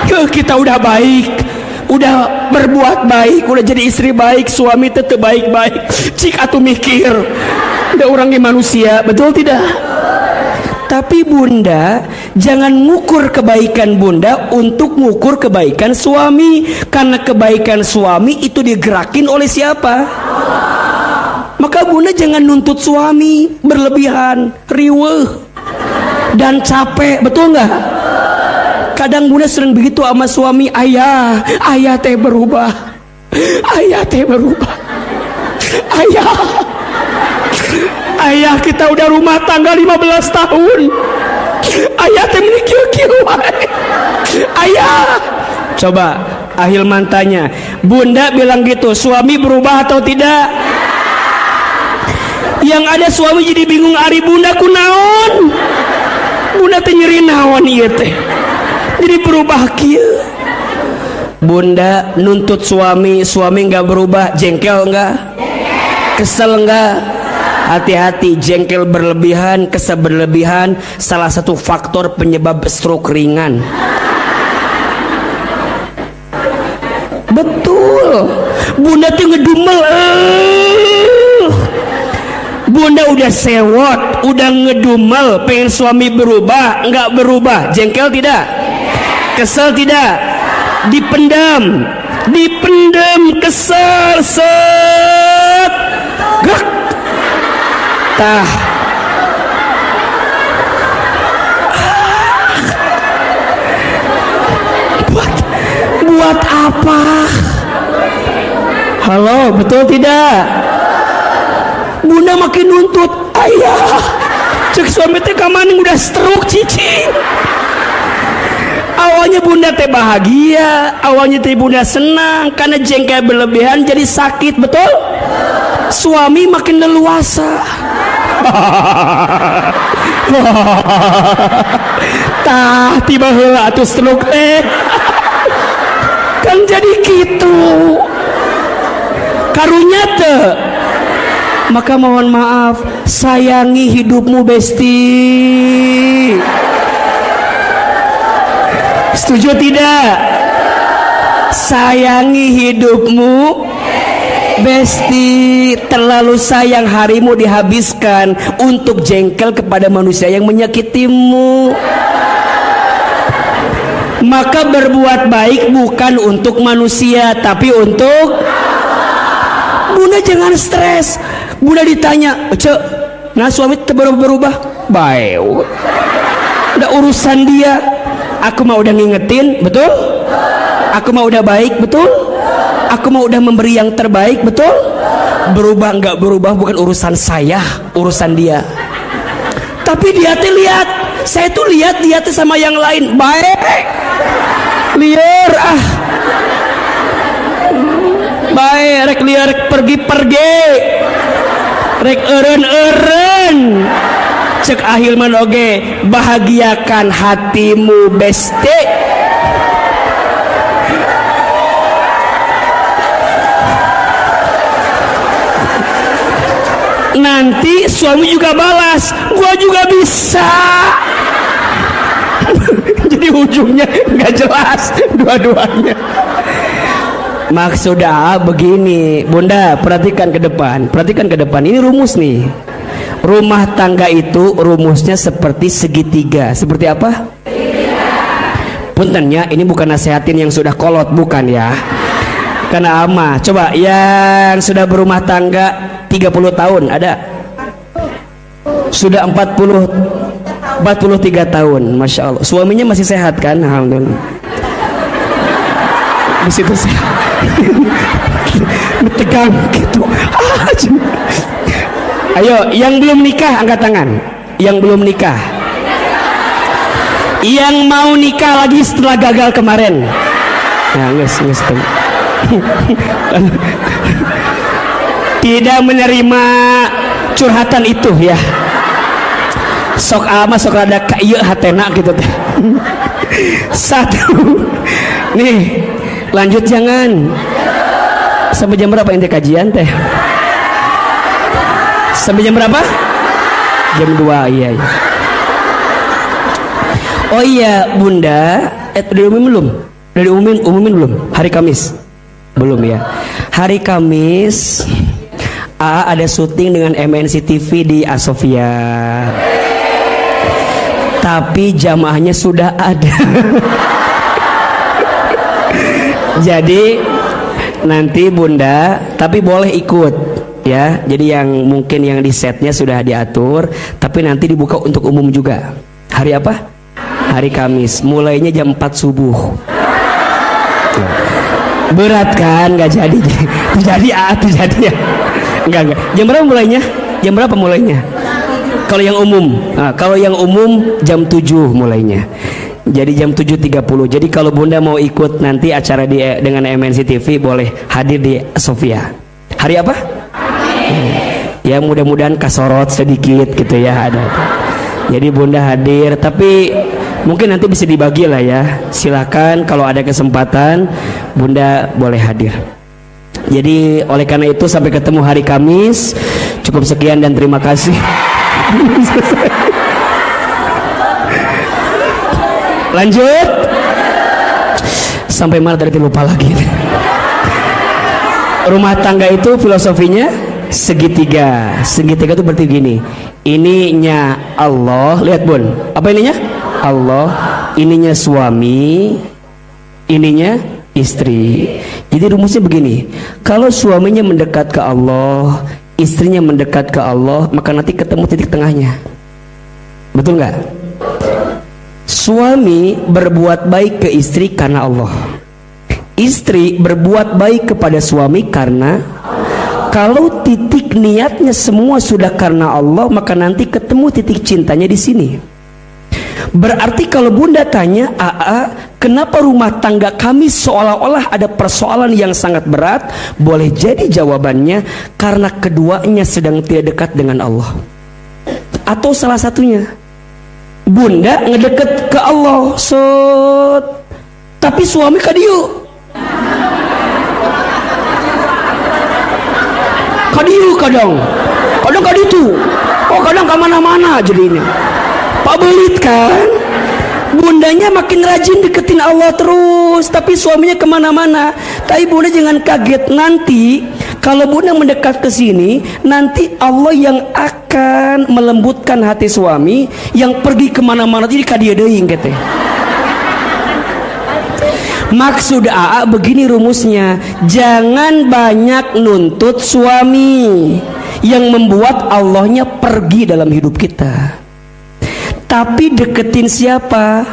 Kita udah baik, udah berbuat baik, udah jadi istri baik, suami tetep baik-baik. Cik atuh mikir, udah orangnya manusia, betul tidak? Tapi bunda jangan ngukur kebaikan bunda untuk ngukur kebaikan suami, karena kebaikan suami itu digerakin oleh siapa? Maka bunda jangan nuntut suami berlebihan, riweuh dan capek, betul nggak? Kadang bunda sering begitu sama suami, ayah teh berubah, ayah kita udah rumah tangga 15 tahun, ayah teh menikir wae, ayah. Coba Ahilman tanya, bunda bilang gitu, suami berubah atau tidak? Yang ada suami jadi bingung, ari bunda kunaon, bunda teh nyeri naon ieu teh, jadi berubah kieu. Bunda nuntut suami nggak berubah, jengkel nggak? Kesel nggak? Hati-hati, jengkel berlebihan, kesel berlebihan salah satu faktor penyebab stroke ringan. Betul. Bunda tuh ngedumel, bunda udah sewot, udah ngedumel, pengen suami berubah, nggak berubah, jengkel tidak? Kesel tidak? Dipendam, kesel, set, gak, tah. Buat apa? Halo, betul tidak? Bunda makin nuntut, ayah cek suami teh kamaning udah stroke cicing. awalnya bunda teh bahagia, awalnya teh bunda senang, karena jengkel berlebihan jadi sakit, betul? Suami makin leluasa. Tah tiba heula atuh stroke teh. Kan jadi gitu. Karunya teh. Maka mohon maaf, sayangi hidupmu besti. Setuju tidak? Sayangi hidupmu besti. Terlalu sayang harimu dihabiskan untuk jengkel kepada manusia yang menyakitimu. Maka berbuat baik bukan untuk manusia, tapi untuk bunda. Jangan stres. Bunda ditanya, "Cek, nah suami berubah?" Baik. Udah urusan dia. Aku mah udah ngingetin, betul? Aku mah udah baik, betul? Aku mah udah memberi yang terbaik, betul? Berubah enggak berubah bukan urusan saya, urusan dia. Tapi dia tuh lihat, saya tuh lihat dia tuh sama yang lain. Baik. Liar ah. Baik, rek liar pergi. Rek eren. Cek ahilman oge, bahagiakan hatimu besti. Nanti suami juga balas, gua juga bisa. Jadi ujungnya nggak jelas dua-duanya. Maksudnya begini, bunda, perhatikan ke depan. Ini rumus nih. Rumah tangga itu rumusnya seperti segitiga. Seperti apa? Puntennya, ini bukan nasihatin yang sudah kolot, bukan ya. Karena ama. Coba yang sudah berumah tangga 30 tahun ada? Sudah 43 tahun, Masya Allah. Suaminya masih sehat kan? Alhamdulillah. Di situ sehat. Tegang gitu. Ayo, yang belum nikah angkat tangan. Yang belum nikah. Yang mau nikah lagi setelah gagal kemarin. Nah, nges. Tidak menerima curhatan itu ya. Sok ada kayu hatena gitu teh. Satu. Nih, lanjut jangan. Sampai jam berapa ente kajian teh? Sampai jam berapa? Jam 2, iya. Oh iya, bunda, udah umumin belum? Hari Kamis? Belum ya. Hari Kamis ada syuting dengan MNC TV di Asofia. Tapi jamaahnya sudah ada. Jadi nanti bunda, tapi boleh ikut ya. Jadi yang mungkin yang di setnya sudah diatur, tapi nanti dibuka untuk umum juga. Hari apa? Hari Kamis. Mulainya jam 4 subuh. Berat kan? Nggak jadi. Jadi ya. Enggak. Jam berapa mulainya? Kalau yang umum jam 7 mulainya. Jadi jam 7.30. Jadi kalau bunda mau ikut nanti acara dengan MNC TV, boleh hadir di Sofia. Hari apa? Ya mudah-mudahan kasorot sedikit gitu ya ada. Jadi bunda hadir, tapi mungkin nanti bisa dibagi lah ya. Silakan kalau ada kesempatan bunda boleh hadir. Jadi oleh karena itu sampai ketemu hari Kamis. Cukup sekian dan terima kasih. Lanjut. Sampai mana tadi lupa lagi. Rumah tangga itu filosofinya segitiga. Segitiga itu berarti gini. Ininya Allah, lihat bun. Apa ininya? Allah. Ininya suami. Ininya istri. Jadi rumusnya begini. Kalau suaminya mendekat ke Allah, istrinya mendekat ke Allah, maka nanti ketemu titik tengahnya. Betul nggak? Suami berbuat baik ke istri karena Allah. Istri berbuat baik kepada suami karena, kalau titik niatnya semua sudah karena Allah, maka nanti ketemu titik cintanya di sini. Berarti kalau bunda tanya, kenapa rumah tangga kami seolah-olah ada persoalan yang sangat berat? Boleh jadi jawabannya karena keduanya sedang tidak dekat dengan Allah. Atau salah satunya, bunda ngedeket ke Allah, tapi suami kadiu. Kadang kaditu. Oh kadang kemana-mana jadinya. Pak belit kan, bundanya makin rajin deketin Allah terus, tapi suaminya kemana-mana. Tapi bunda jangan kaget nanti kalau bunda mendekat ke sini, nanti Allah yang akan melembutkan hati suami yang pergi kemana-mana jadi kadia deing gitu. Maksud AA begini rumusnya, jangan banyak nuntut suami yang membuat Allahnya pergi dalam hidup kita. Tapi deketin siapa?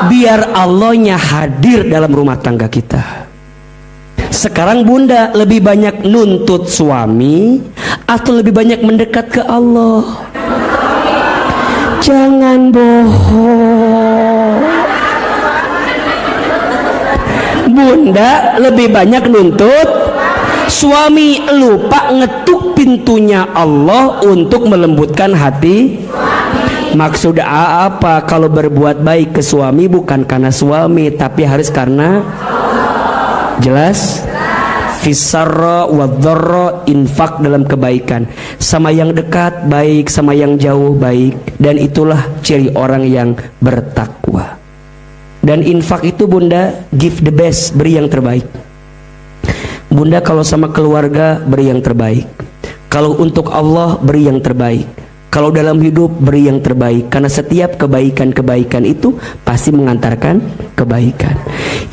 Biar Allahnya hadir dalam rumah tangga kita. Sekarang bunda lebih banyak nuntut suami atau lebih banyak mendekat ke Allah? Jangan bohong. Bunda lebih banyak nuntut suami, lupa ngetuk pintunya Allah untuk melembutkan hati. Maksud apa? Kalau berbuat baik ke suami bukan karena suami, tapi harus karena jelas fisarra wadharra, infak dalam kebaikan, sama yang dekat baik, sama yang jauh baik. Dan itulah ciri orang yang bertakwa. Dan infak itu bunda, give the best, beri yang terbaik. Bunda kalau sama keluarga beri yang terbaik, kalau untuk Allah beri yang terbaik, kalau dalam hidup beri yang terbaik. Karena setiap kebaikan-kebaikan itu pasti mengantarkan kebaikan.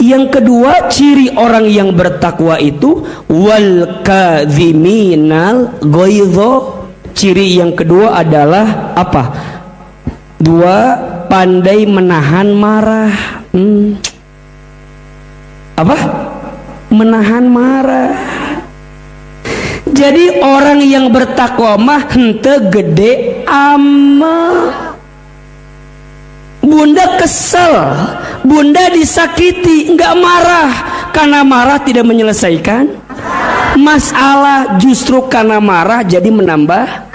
Yang kedua, ciri orang yang bertakwa itu wal kadhiminal ghaidha. Ciri yang kedua adalah apa? Dua, pandai menahan marah. Apa? Menahan marah. Jadi orang yang bertakwa mah henteu gede ama. Bunda kesel, bunda disakiti, enggak marah. Karena marah tidak menyelesaikan masalah, justru karena marah jadi menambah.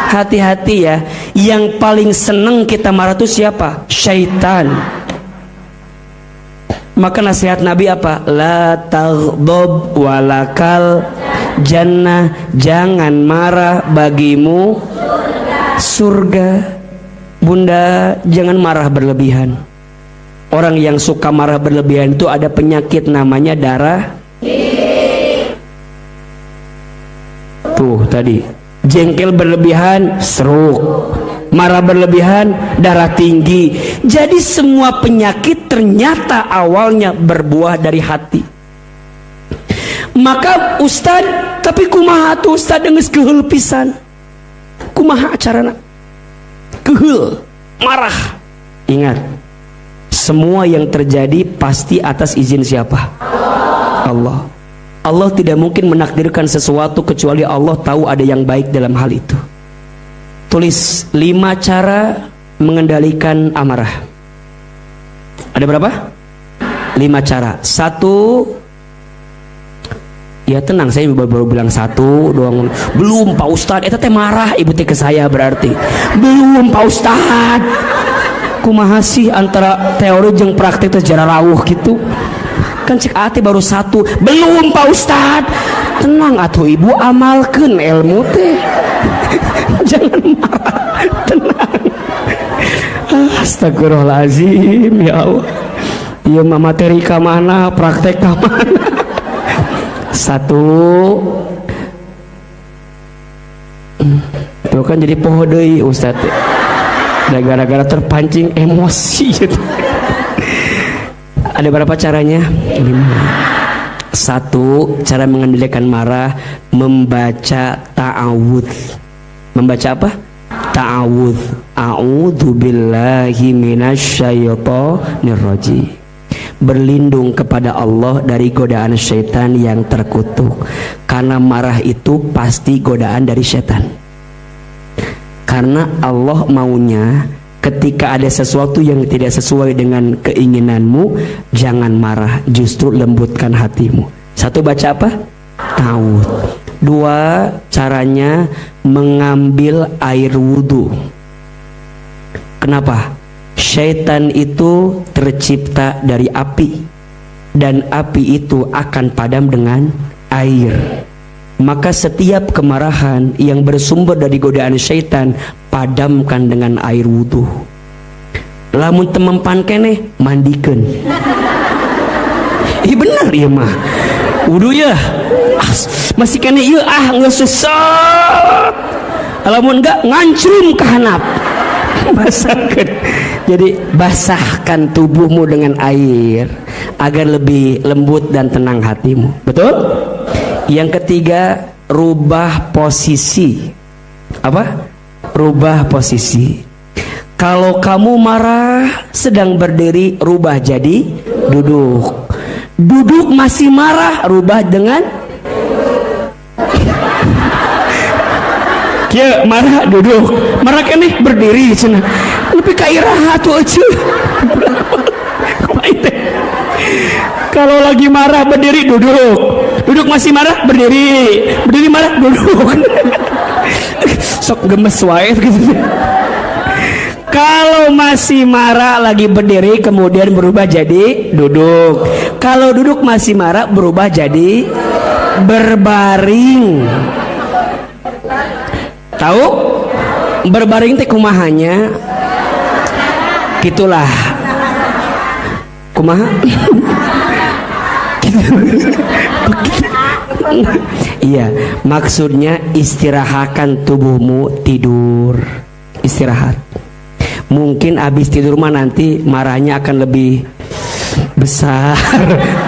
Hati-hati ya, yang paling seneng kita marah itu siapa? Syaitan. Maka nasihat Nabi apa? La taghdab walakal jannah, jangan marah bagimu surga. Bunda jangan marah berlebihan. Orang yang suka marah berlebihan itu ada penyakit namanya darah. Tuh tadi, jengkel berlebihan stroke, marah berlebihan darah tinggi. Jadi semua penyakit ternyata awalnya berbuah dari hati. Maka Ustad, tapi kumaha tuh Ustad geus keheul pisan. Kumaha acarana? Keheul, marah. Ingat, semua yang terjadi pasti atas izin siapa? Allah. Allah tidak mungkin menakdirkan sesuatu kecuali Allah tahu ada yang baik dalam hal itu. Tulis 5 cara mengendalikan amarah. Ada berapa? 5 cara. 1, ya tenang, saya baru bilang 1 doang. Belum Pak Ustadz, eta teh marah ibu teh ke saya berarti. Belum Pak Ustadz. Kumaha sih antara teori jeung praktik teh jara rawuh gitu. Kan cek ati baru 1. Belum Pak Ustadz. Tenang atuh ibu, amalkeun ilmu teh. Jangan marah, tenang. Astagfirullahaladzim, ya Allah. Iya mah materi ka mana, praktek ka mana. 1. Itu kan jadi poho deui Ustaz. Gara-gara terpancing emosi gitu. Ada berapa caranya? 5. 1, cara mengendalikan marah, membaca ta'awudz. Membaca apa? Ta'awudz. A'udzu billahi minasyaitonir rajim. Berlindung kepada Allah dari godaan syaitan yang terkutuk. Karena marah itu pasti godaan dari syaitan. Karena Allah maunya Ketika ada sesuatu yang tidak sesuai dengan keinginanmu, jangan marah, justru lembutkan hatimu. Satu, baca apa? Ta'awudz. Dua, caranya mengambil air wudhu. Kenapa? Syaitan itu tercipta dari api, dan api itu akan padam dengan air. Maka setiap kemarahan yang bersumber dari godaan syaitan, padamkan dengan air wudhu. Lamun temempan kene, mandikan. Iya benar ya mah. Wudhu ya. Masih kene iya ngesesat. Lamun enggak ngancrum ke hanap. Basahkan. Jadi basahkan tubuhmu dengan air agar lebih lembut dan tenang hatimu. Betul? Yang ketiga, rubah posisi. Apa? Rubah posisi. Kalau kamu marah sedang berdiri, rubah jadi duduk. Duduk masih marah, rubah dengan ya marah duduk. Marah kan nih berdiri cenah. Lebih kairah tuh aja. Kalau lagi marah berdiri duduk. Duduk masih marah berdiri. Berdiri marah duduk. Sok gemes wae gitu. Kalau masih marah lagi berdiri kemudian berubah jadi duduk. Kalau duduk masih marah berubah jadi berbaring. Tahu? Berbaring teh kumahanya? Gitulah. Kumaha? Iya, maksudnya istirahatkan tubuhmu, tidur, istirahat. Mungkin habis tidur mah nanti marahnya akan lebih besar,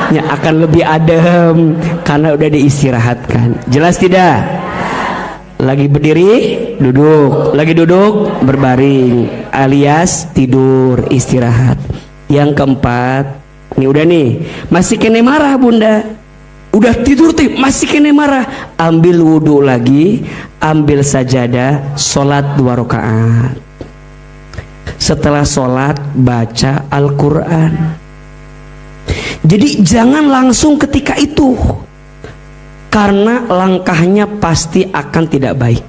akan lebih adem karena udah diistirahatkan. Jelas tidak? Lagi berdiri, duduk, lagi duduk, berbaring, alias tidur, istirahat. Yang keempat, nih udah nih, masih kene marah bunda, udah tidur teh masih kene marah, ambil wudhu lagi, ambil sajadah, sholat 2 rakaat. Setelah sholat baca Al-Quran. Jadi jangan langsung ketika itu, karena langkahnya pasti akan tidak baik.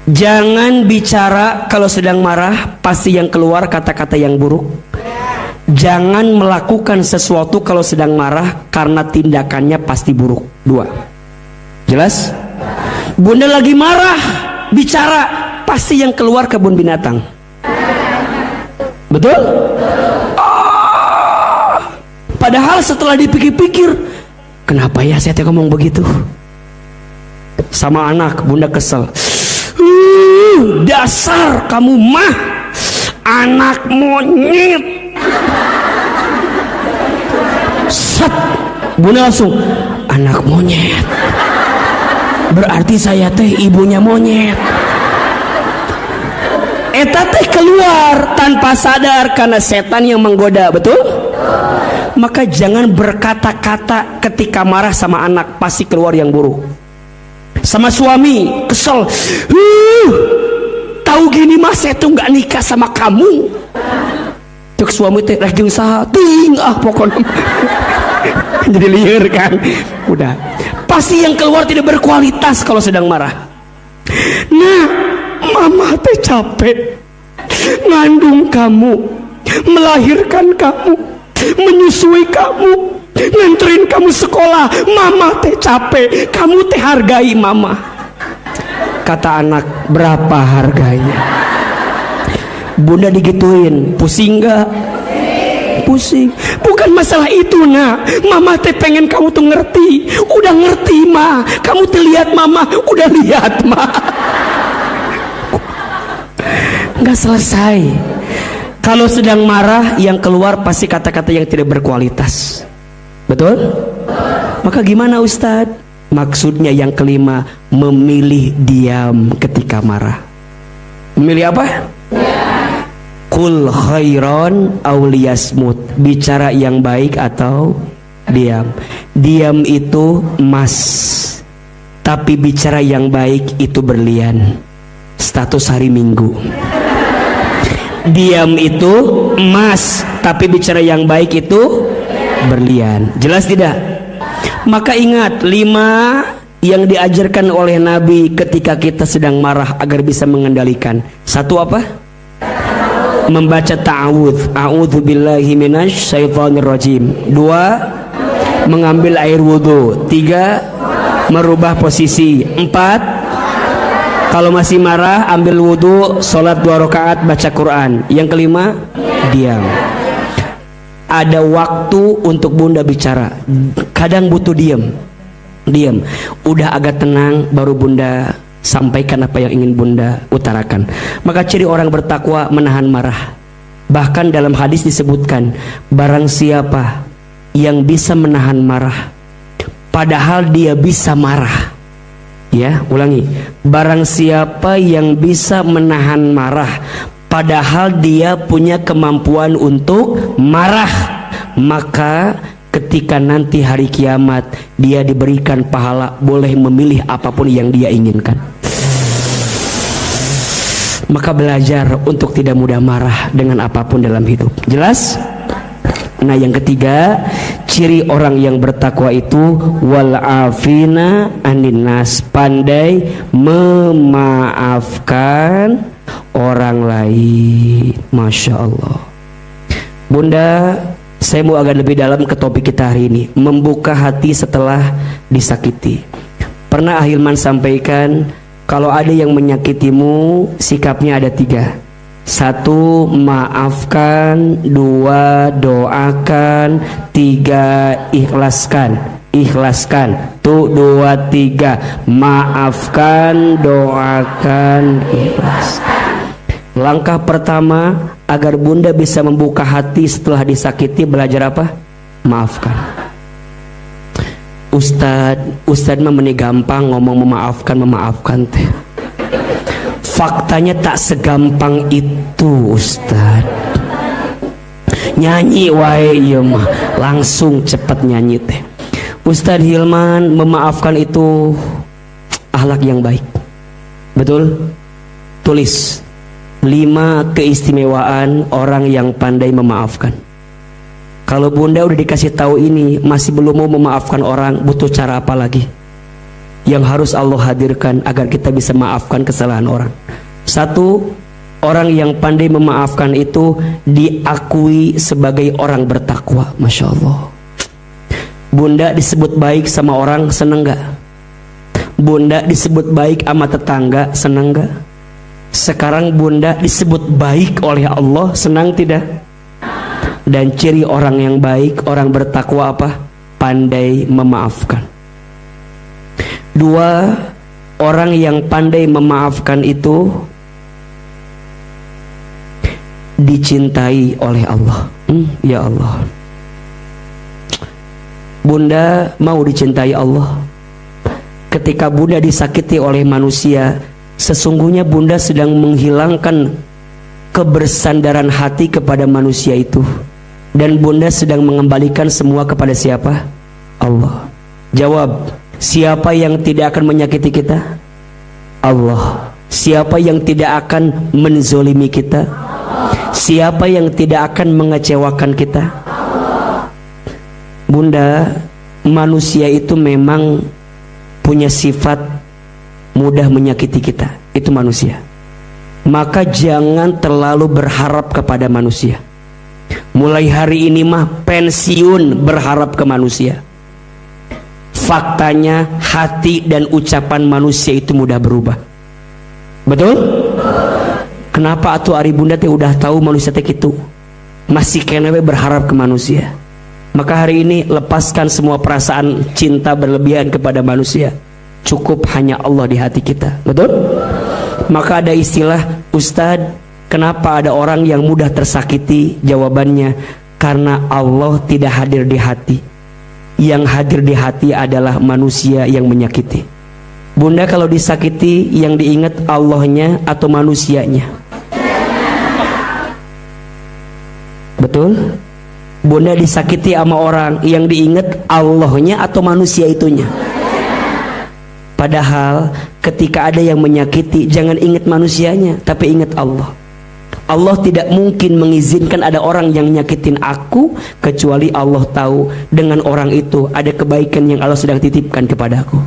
Jangan bicara kalau sedang marah, pasti yang keluar kata-kata yang buruk. Jangan melakukan sesuatu kalau sedang marah, karena tindakannya pasti buruk. 2. Jelas? Bunda lagi marah, bicara, pasti yang keluar kebun binatang. Betul? Padahal setelah dipikir-pikir, kenapa ya saya ngomong begitu? Sama anak, bunda kesel. Dasar kamu mah anak monyet. Set, bunda langsung, anak monyet. Berarti saya teh ibunya monyet. Eta teh keluar tanpa sadar karena setan yang menggoda, betul? Maka jangan berkata-kata ketika marah sama anak, pasti keluar yang buruk. Sama suami, kesel. Tahu gini mah saya tuh nggak nikah sama kamu. Cek suami teh rajin saha, ting pokoknya. Jadi liar kan. Udah. Pasti yang keluar tidak berkualitas kalau sedang marah. Nah, mama teh capek ngandung kamu, melahirkan kamu, menyusui kamu, nganterin kamu sekolah. Mama teh capek, kamu teh hargai mama. Kata anak, berapa harganya? Bunda digituin, pusing gak? Pusing. Bukan masalah itu nak, mama teh pengen kamu tuh ngerti. Udah ngerti mah, kamu tuh lihat mama, udah lihat mah. Nggak selesai. Kalau sedang marah, yang keluar pasti kata-kata yang tidak berkualitas. Betul? Maka gimana Ustadz? Maksudnya yang kelima, memilih diam ketika marah. Memilih apa? Kul khairon auliyasmut. Bicara yang baik atau diam. Diam itu emas, tapi bicara yang baik itu berlian. Status hari Minggu. Diam itu emas, tapi bicara yang baik itu berlian. Jelas tidak? Maka ingat 5 yang diajarkan oleh Nabi ketika kita sedang marah agar bisa mengendalikan. 1 apa? Membaca ta'awudz, a'udzubillahi minasyaitonirrajim. 2, mengambil air wudhu. 3, merubah posisi. 4, kalau masih marah ambil wudhu, sholat 2 rakaat, baca Quran. Yang kelima, diam. Ada waktu untuk bunda bicara. Kadang butuh diam. Diam. Udah agak tenang baru bunda sampaikan apa yang ingin bunda utarakan. Maka ciri orang bertakwa menahan marah. Bahkan dalam hadis disebutkan, barang siapa yang bisa menahan marah padahal dia bisa marah. Ya, ulangi. Barang siapa yang bisa menahan marah padahal dia punya kemampuan untuk marah, maka ketika nanti hari kiamat dia diberikan pahala boleh memilih apapun yang dia inginkan. Maka belajar untuk tidak mudah marah dengan apapun dalam hidup. Jelas? Nah, yang ketiga, ciri orang yang bertakwa itu wal afina anin nas, pandai memaafkan orang lain. Masya Allah. Bunda, saya mau agak lebih dalam ke topik kita hari ini, membuka hati setelah disakiti. Pernah Ahilman sampaikan, kalau ada yang menyakitimu, sikapnya ada 3. 1, maafkan. 2, doakan. 3, ikhlaskan. Ikhlaskan. Tuh 2, 3. Maafkan, doakan, ikhlaskan. Langkah pertama agar bunda bisa membuka hati setelah disakiti, belajar apa? Maafkan. Ustadz mah meni gampang ngomong memaafkan teh. Faktanya tak segampang itu, Ustaz. Nyanyi wae ieu mah, langsung cepet nyanyi teh. Ustaz Hilman, memaafkan itu akhlak yang baik. Betul? Tulis 5 keistimewaan orang yang pandai memaafkan. Kalau bunda udah dikasih tahu ini masih belum mau memaafkan orang, butuh cara apa lagi yang harus Allah hadirkan agar kita bisa maafkan kesalahan orang? 1, orang yang pandai memaafkan itu diakui sebagai orang bertakwa. Masya Allah. Bunda disebut baik sama orang, seneng gak? Bunda disebut baik sama tetangga, seneng gak? Sekarang bunda disebut baik oleh Allah, senang tidak? Dan ciri orang yang baik, orang bertakwa apa? Pandai memaafkan. 2, orang yang pandai memaafkan itu dicintai oleh Allah. Ya Allah, bunda mau dicintai Allah. Ketika bunda disakiti oleh manusia, sesungguhnya bunda sedang menghilangkan kebersandaran hati kepada manusia itu, dan bunda sedang mengembalikan semua kepada siapa? Allah. Jawab, siapa yang tidak akan menyakiti kita? Allah. Siapa yang tidak akan menzolimi kita? Siapa yang tidak akan mengecewakan kita? Bunda, manusia itu memang punya sifat mudah menyakiti kita. Itu manusia. Maka jangan terlalu berharap kepada manusia. Mulai hari ini mah pensiun berharap ke manusia. Faktanya hati dan ucapan manusia itu mudah berubah. Betul? Kenapa atuh ari bunda teh udah tahu manusia teh kitu, masih kena we berharap ke manusia? Maka hari ini lepaskan semua perasaan cinta berlebihan kepada manusia. Cukup hanya Allah di hati kita. Betul? Maka ada istilah, Ustadz, kenapa ada orang yang mudah tersakiti? Jawabannya, karena Allah tidak hadir di hati. Yang hadir di hati adalah manusia yang menyakiti. Bunda kalau disakiti, yang diingat Allahnya atau manusianya? Betul? Bunda disakiti sama orang, yang diingat Allahnya atau manusia itunya? Padahal ketika ada yang menyakiti, jangan ingat manusianya, tapi ingat Allah. Allah tidak mungkin mengizinkan ada orang yang nyakitin aku kecuali Allah tahu dengan orang itu ada kebaikan yang Allah sedang titipkan kepadaku.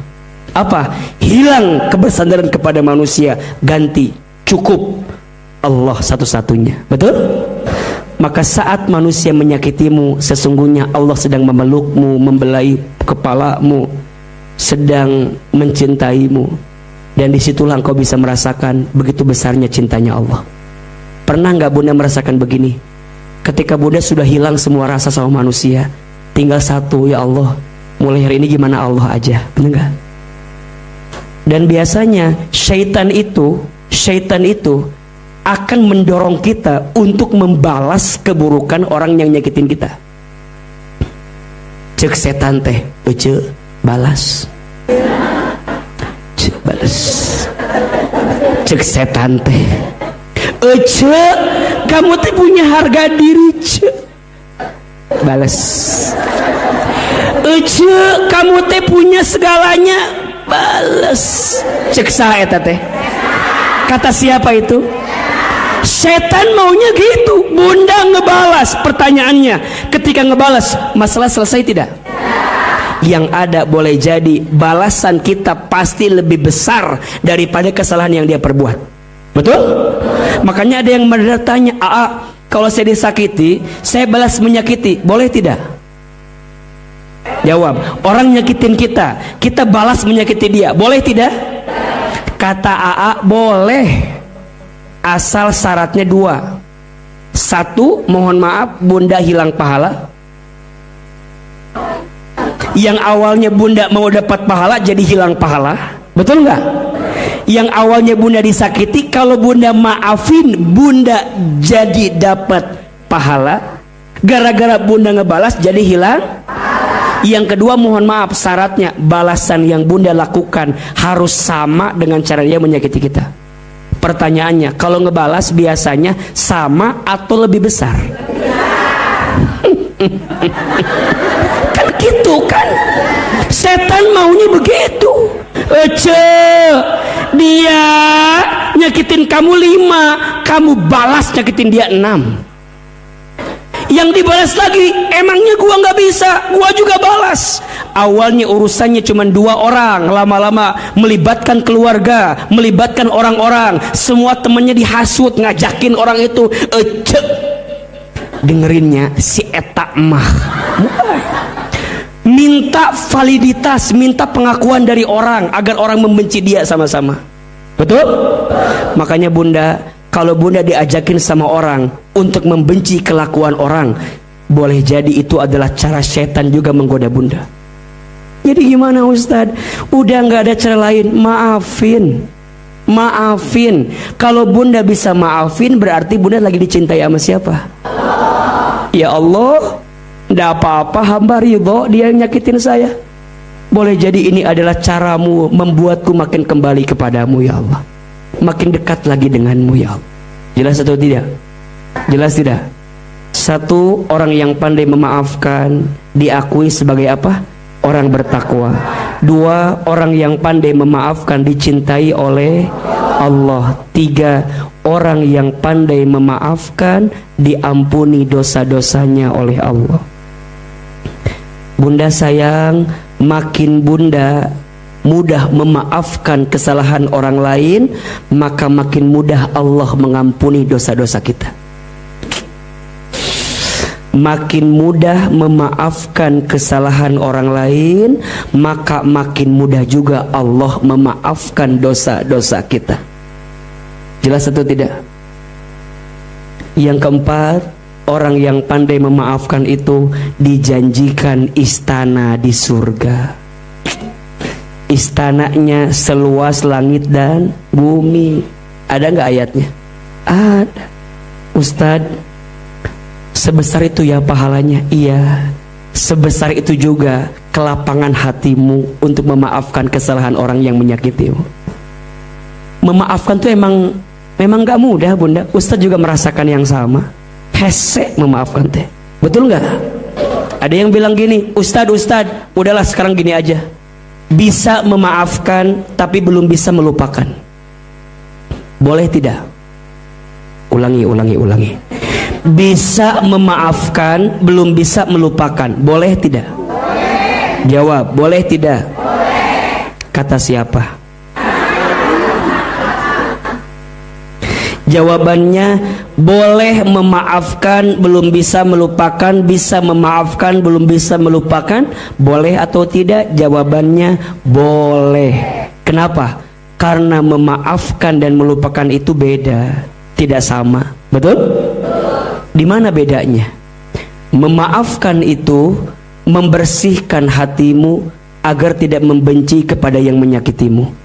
Apa? Hilang kebersandaran kepada manusia, ganti cukup Allah satu-satunya. Betul? Maka saat manusia menyakitimu, sesungguhnya Allah sedang memelukmu, membelai kepalamu, sedang mencintaimu. Dan disitulah engkau bisa merasakan begitu besarnya cintanya Allah. Pernah nggak Bunda merasakan begini? Ketika Bunda sudah hilang semua rasa sama manusia, tinggal satu, ya Allah, mulai hari ini gimana Allah aja, benar nggak? Dan biasanya syaitan itu akan mendorong kita untuk membalas keburukan orang yang nyakitin kita. Cek setan teh, balas. Balas. Cek setan teh, kamu teh punya harga diri, balas. Kamu teh punya segalanya, balas. Cek saha eta teh, kata siapa itu? Setan maunya gitu. Bunda ngebalas. Pertanyaannya, ketika ngebalas, masalah selesai tidak? Yang ada boleh jadi balasan kita pasti lebih besar daripada kesalahan yang dia perbuat. Betul? Makanya ada yang bertanya, kalau saya disakiti, saya balas menyakiti, boleh tidak? Jawab, orang nyakitin kita, kita balas menyakiti dia, boleh tidak? Kata AA, boleh, asal syaratnya 2. 1, mohon maaf, Bunda hilang pahala. Yang awalnya Bunda mau dapat pahala jadi hilang pahala. Betul nggak? Yang awalnya Bunda disakiti, kalau Bunda maafin, Bunda jadi dapat pahala. Gara-gara Bunda ngebalas jadi hilang. Yang kedua, mohon maaf, syaratnya balasan yang Bunda lakukan harus sama dengan cara dia menyakiti kita. Pertanyaannya, kalau ngebalas biasanya sama atau lebih besar? Kan gitu kan, setan maunya begitu. Dia nyakitin kamu 5, kamu balas nyakitin dia 6. Yang dibalas lagi, emangnya gua nggak bisa, gua juga balas. Awalnya urusannya cuma 2 orang, lama-lama melibatkan keluarga, melibatkan orang-orang, semua temennya dihasut, ngajakin orang itu. Dengerinnya si eta mah minta validitas, minta pengakuan dari orang agar orang membenci dia sama-sama. Betul? Makanya Bunda, kalau Bunda diajakin sama orang untuk membenci kelakuan orang, boleh jadi itu adalah cara setan juga menggoda Bunda. Jadi gimana Ustadz? Udah nggak ada cara lain, maafin. Kalau Bunda bisa maafin, berarti Bunda lagi dicintai sama siapa? Ya Allah, tidak apa-apa, hamba ridho dia yang nyakitin saya. Boleh jadi ini adalah caramu membuatku makin kembali kepadamu ya Allah, makin dekat lagi denganmu ya Allah. Jelas atau tidak? Jelas tidak? 1, orang yang pandai memaafkan diakui sebagai apa? Orang bertakwa. 2, orang yang pandai memaafkan dicintai oleh Allah. 3, orang yang pandai memaafkan diampuni dosa-dosanya oleh Allah. Bunda sayang, makin Bunda mudah memaafkan kesalahan orang lain, maka makin mudah Allah mengampuni dosa-dosa kita. Makin mudah memaafkan kesalahan orang lain, maka makin mudah juga Allah memaafkan dosa-dosa kita. Jelas atau tidak? Yang keempat, orang yang pandai memaafkan itu dijanjikan istana di surga. Istananya seluas langit dan bumi. Ada nggak ayatnya? Ada. Ustadz, sebesar itu ya pahalanya? Iya. Sebesar itu juga kelapangan hatimu untuk memaafkan kesalahan orang yang menyakitimu. Memaafkan tuh emang gak mudah Bunda. Ustadz juga merasakan yang sama. Hese memaafkan teh. Betul nggak? Ada yang bilang gini, Ustadz, udahlah sekarang gini aja. Bisa memaafkan tapi belum bisa melupakan. Boleh tidak? Ulangi. Bisa memaafkan, belum bisa melupakan. Boleh tidak? Boleh. Jawab, boleh tidak? Boleh. Kata siapa? Jawabannya boleh memaafkan, belum bisa melupakan. Bisa memaafkan, belum bisa melupakan. Boleh atau tidak? Jawabannya boleh. Kenapa? Karena memaafkan dan melupakan itu beda, tidak sama. Betul? Di mana bedanya? Memaafkan itu membersihkan hatimu agar tidak membenci kepada yang menyakitimu.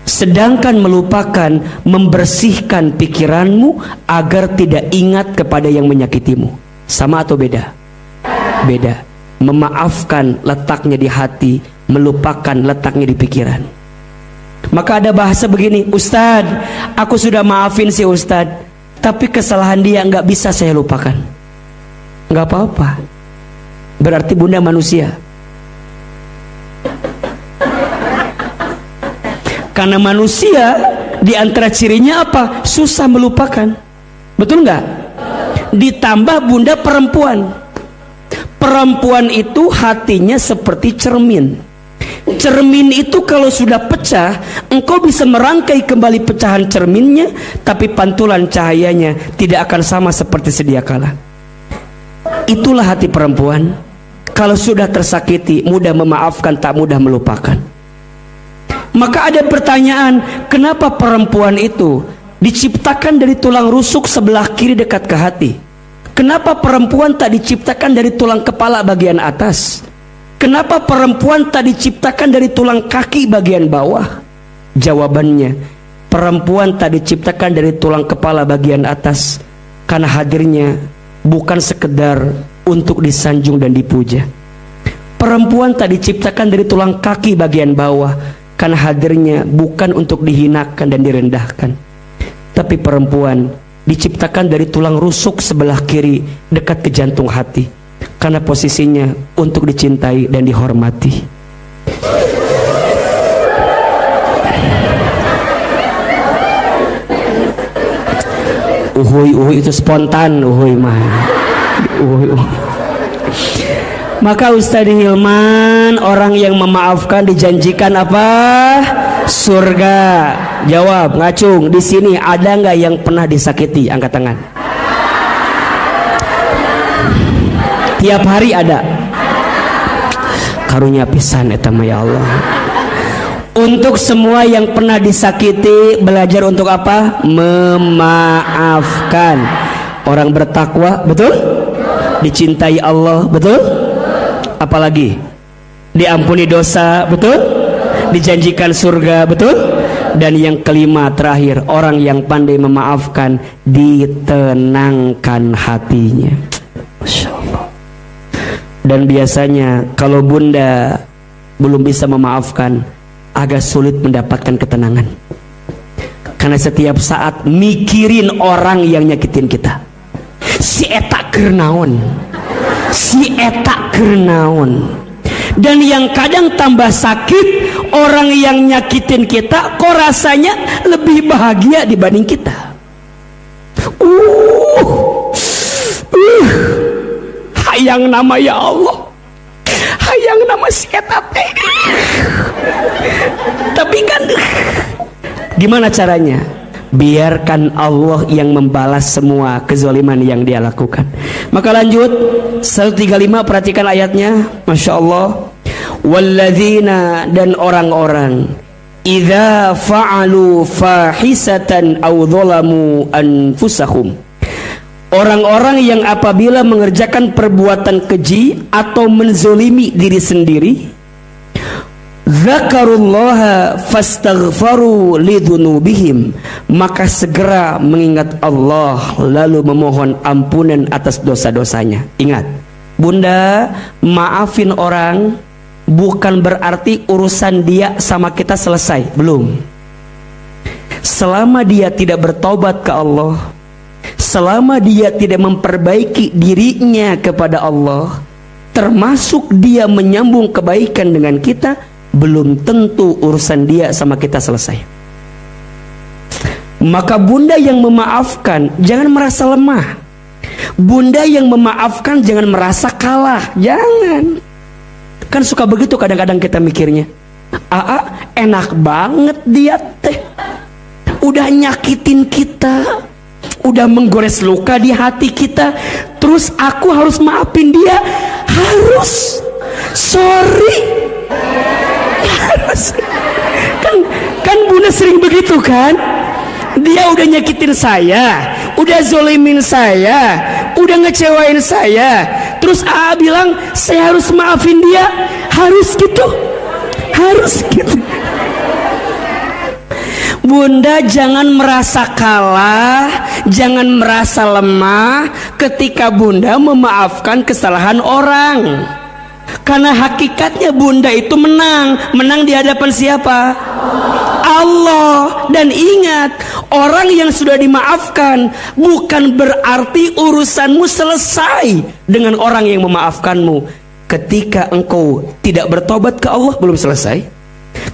Sedangkan melupakan membersihkan pikiranmu agar tidak ingat kepada yang menyakitimu. Sama atau beda? Beda. Memaafkan letaknya di hati, melupakan letaknya di pikiran. Maka ada bahasa begini, Ustadz, aku sudah maafin si Ustadz, tapi kesalahan dia nggak bisa saya lupakan. Nggak apa-apa. Berarti bunda manusia. Karena manusia di antara cirinya apa? Susah melupakan. Betul nggak? Ditambah bunda perempuan. Perempuan itu hatinya seperti cermin. Cermin itu kalau sudah pecah, engkau bisa merangkai kembali pecahan cerminnya, tapi pantulan cahayanya tidak akan sama seperti sedia kala. Itulah hati perempuan. Kalau sudah tersakiti, mudah memaafkan, tak mudah melupakan. Maka ada pertanyaan, kenapa perempuan itu diciptakan dari tulang rusuk sebelah kiri dekat ke hati? Kenapa perempuan tak diciptakan dari tulang kepala bagian atas? Kenapa perempuan tak diciptakan dari tulang kaki bagian bawah? Jawabannya, perempuan tak diciptakan dari tulang kepala bagian atas karena hadirnya bukan sekedar untuk disanjung dan dipuja. Perempuan tak diciptakan dari tulang kaki bagian bawah karena hadirnya bukan untuk dihinakan dan direndahkan. Tapi perempuan diciptakan dari tulang rusuk sebelah kiri dekat ke jantung hati, karena posisinya untuk dicintai dan dihormati. Uhuy itu spontan, uhuy mah. Maka Ustaz Hilman, orang yang memaafkan dijanjikan apa? Surga. Jawab, ngacung. Di sini ada nggak yang pernah disakiti? Angkat tangan. Tiap hari ada. Karunia pisan eta mah ya Allah. Untuk semua yang pernah disakiti, belajar untuk apa? Memaafkan. Orang bertakwa, betul? Dicintai Allah, betul? Apalagi? Diampuni dosa, betul? Dijanjikan surga, betul? Dan yang kelima terakhir, orang yang pandai memaafkan, ditenangkan hatinya. Masya Allah. Dan biasanya kalau bunda belum bisa memaafkan, agak sulit mendapatkan ketenangan. Karena setiap saat mikirin orang yang nyakitin kita. Si eta keur naon, si eta keur naon. Dan yang kadang tambah sakit, orang yang nyakitin kita kok rasanya lebih bahagia dibanding kita. Hayang nama ya Allah, hayang nama si eta teh. Tapi kan gimana caranya? Biarkan Allah yang membalas semua kezaliman yang dia lakukan. Maka lanjut 135, perhatikan ayatnya. Masya Allah. Walladzina, dan orang-orang, idza fa'alu fahisatan aw dzalamu anfusahum, orang-orang yang apabila mengerjakan perbuatan keji atau menzolimi diri sendiri, zakarullaha fastaghfaru lidunubihim, maka segera mengingat Allah lalu memohon ampunan atas dosa-dosanya. Ingat, bunda, maafin orang bukan berarti urusan dia sama kita selesai. Belum. Selama dia tidak bertaubat ke Allah, selama dia tidak memperbaiki dirinya kepada Allah, termasuk dia menyambung kebaikan dengan kita, belum tentu urusan dia sama kita selesai. Maka bunda yang memaafkan jangan merasa lemah. Bunda yang memaafkan jangan merasa kalah. Jangan. Kan suka begitu kadang-kadang kita mikirnya. Enak banget dia teh. Udah nyakitin kita, udah menggores luka di hati kita, terus aku harus maafin dia. Harus. Sorry. Harus. Kan bunda sering begitu kan? Dia udah nyakitin saya, udah zolimin saya, udah ngecewain saya, terus bilang saya harus maafin dia. Harus gitu. Harus gitu. Bunda jangan merasa kalah, jangan merasa lemah ketika bunda memaafkan kesalahan orang. Karena hakikatnya bunda itu menang di hadapan siapa? Allah. Dan ingat, orang yang sudah dimaafkan bukan berarti urusanmu selesai dengan orang yang memaafkanmu. Ketika engkau tidak bertobat ke Allah, belum selesai.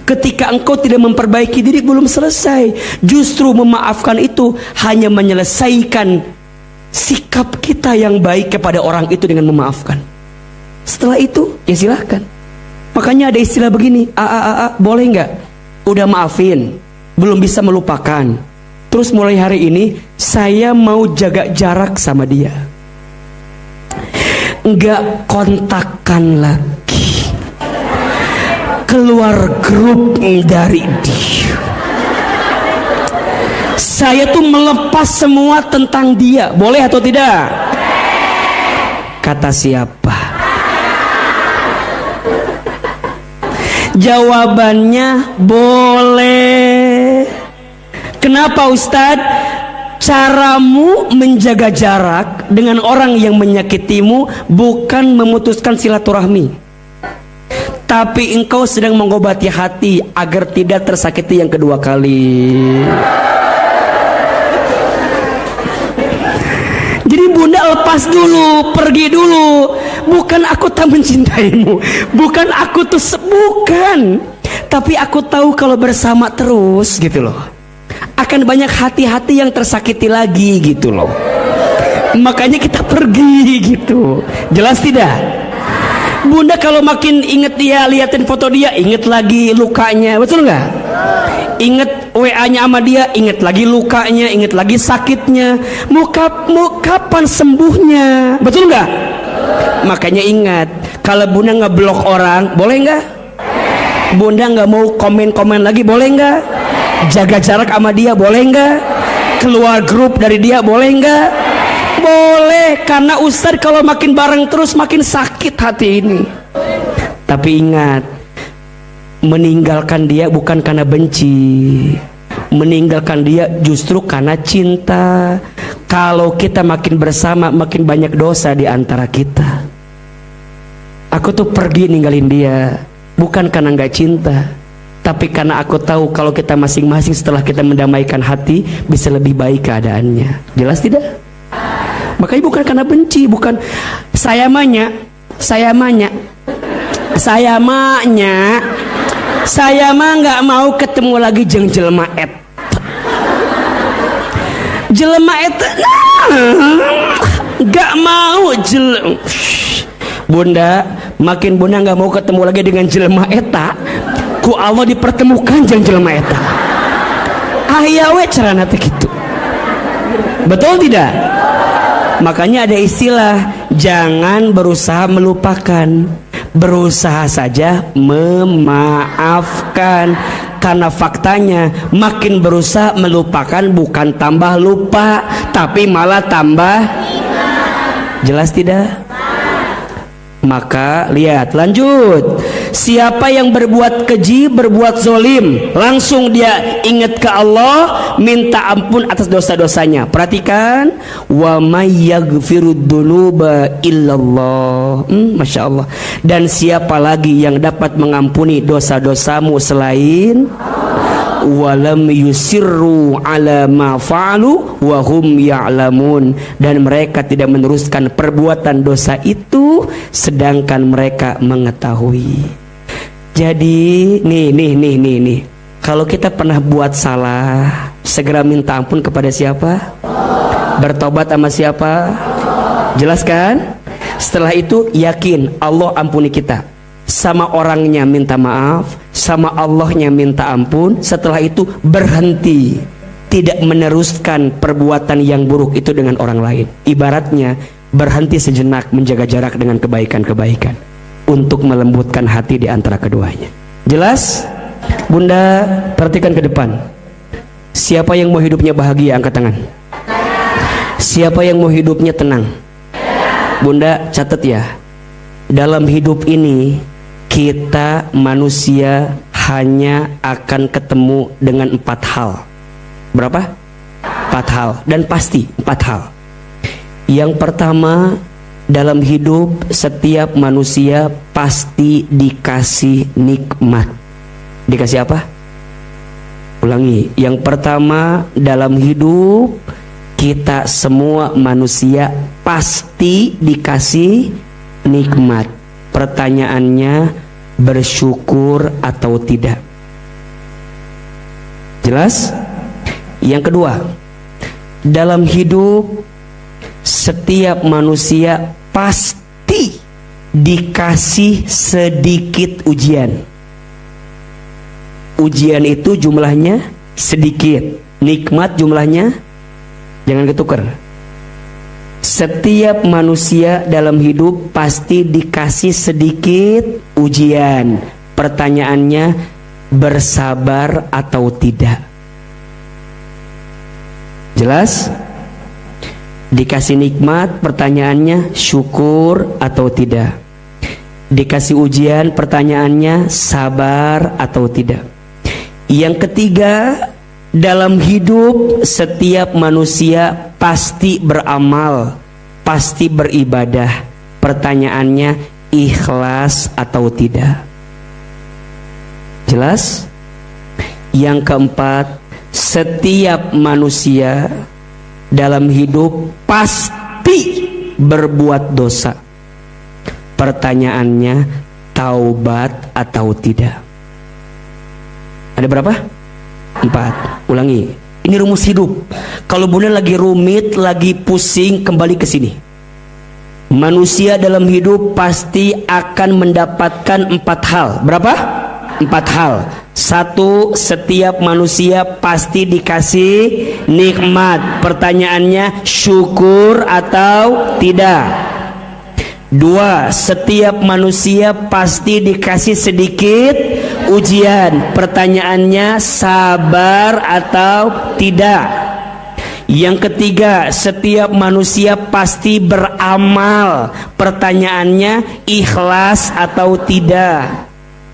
Ketika engkau tidak memperbaiki diri, belum selesai. Justru memaafkan itu hanya menyelesaikan sikap kita yang baik kepada orang itu dengan memaafkan. Setelah itu, ya silahkan. Makanya ada istilah begini, boleh nggak? Udah maafin, belum bisa melupakan. Terus mulai hari ini, saya mau jaga jarak sama dia. Nggak kontakkan lagi, keluar grup dari dia. Saya tuh melepas semua tentang dia. Boleh atau tidak? Kata siapa? Jawabannya boleh. Kenapa Ustadz? Caramu menjaga jarak dengan orang yang menyakitimu bukan memutuskan silaturahmi, tapi engkau sedang mengobati hati agar tidak tersakiti yang kedua kali. Jadi bunda lepas dulu, pergi dulu. Bukan aku tak mencintaimu, bukan aku tuh bukan, tapi aku tahu kalau bersama terus gitu loh, akan banyak hati-hati yang tersakiti lagi gitu loh. Makanya kita pergi gitu. Jelas tidak? Bunda kalau makin inget dia, liatin foto dia, inget lagi lukanya, betul nggak? Inget WA-nya sama dia, inget lagi lukanya, inget lagi sakitnya. Mau kapan sembuhnya, betul nggak? Makanya ingat, kalau bunda ngeblok orang, boleh nggak? Bunda nggak mau komen-komen lagi, boleh nggak? Jaga jarak sama dia, boleh nggak? Keluar grup dari dia, boleh nggak? Boleh, karena Ustadz kalau makin bareng terus makin sakit hati ini. Tapi ingat, meninggalkan dia bukan karena benci, meninggalkan dia justru karena cinta. Kalau kita makin bersama, makin banyak dosa di antara kita. Aku tuh pergi ninggalin dia bukan karena nggak cinta, tapi karena aku tahu kalau kita masing-masing setelah kita mendamaikan hati bisa lebih baik keadaannya. Jelas tidak? Makanya bukan karena benci, bukan saya mah nggak mau ketemu lagi jeung jelema et. Jelema et nggak mau Bunda, makin bunda nggak mau ketemu lagi dengan jelema eta, ku Allah dipertemukan jeung jelema eta. Aya we carana teh kitu. Betul tidak? Makanya ada istilah, jangan berusaha melupakan, berusaha saja memaafkan. Karena faktanya makin berusaha melupakan bukan tambah lupa, tapi malah tambah. Jelas tidak? Maka lihat, lanjut. Siapa yang berbuat keji, berbuat zolim, langsung dia ingat ke Allah, minta ampun atas dosa-dosanya. Perhatikan, wa may yaghfirud dzunuba illallah. Masya Allah. Dan siapa lagi yang dapat mengampuni dosa-dosamu selain walam yusirru ala ma fa'alu wa hum ya'lamun, dan mereka tidak meneruskan perbuatan dosa itu sedangkan mereka mengetahui. Jadi nih kalau kita pernah buat salah, Segera minta ampun kepada siapa? Bertobat sama siapa? Jelas kan? Setelah itu yakin Allah ampuni kita. Sama orangnya minta maaf, sama Allahnya minta ampun. Setelah itu berhenti, tidak meneruskan perbuatan yang buruk itu dengan orang lain. Ibaratnya berhenti sejenak, menjaga jarak dengan kebaikan-kebaikan untuk melembutkan hati di antara keduanya. Jelas? Bunda, perhatikan ke depan. Siapa yang mau hidupnya bahagia, angkat tangan. Siapa yang mau hidupnya tenang? Bunda, catat ya. Dalam hidup ini kita manusia hanya akan ketemu dengan 4 hal. Berapa? 4 hal. Dan pasti 4 hal. Yang pertama, dalam hidup setiap manusia pasti dikasih nikmat. Dikasih apa? Ulangi. Yang pertama, dalam hidup kita semua manusia pasti dikasih nikmat. Pertanyaannya, bersyukur atau tidak? Jelas? Yang kedua, dalam hidup setiap manusia pasti dikasih sedikit ujian. Ujian itu jumlahnya sedikit, nikmat jumlahnya jangan ketukar. Setiap manusia dalam hidup pasti dikasih sedikit ujian. Pertanyaannya, bersabar atau tidak? Jelas? Dikasih nikmat, pertanyaannya syukur atau tidak? Dikasih ujian, pertanyaannya sabar atau tidak? Yang ketiga, dalam hidup setiap manusia pasti beramal, pasti beribadah. Pertanyaannya, ikhlas atau tidak? Jelas? Yang keempat, setiap manusia dalam hidup pasti berbuat dosa. Pertanyaannya, taubat atau tidak? Ada berapa? 4. Ulangi. Ini rumus hidup. Kalau Bunda lagi rumit, lagi pusing, kembali ke sini. Manusia dalam hidup pasti akan mendapatkan 4 hal. Berapa? 4 hal. 1, setiap manusia pasti dikasih nikmat. Pertanyaannya, syukur atau tidak? 2, setiap manusia pasti dikasih sedikit ujian. Pertanyaannya, sabar atau tidak? Yang ketiga, setiap manusia pasti beramal. Pertanyaannya, ikhlas atau tidak?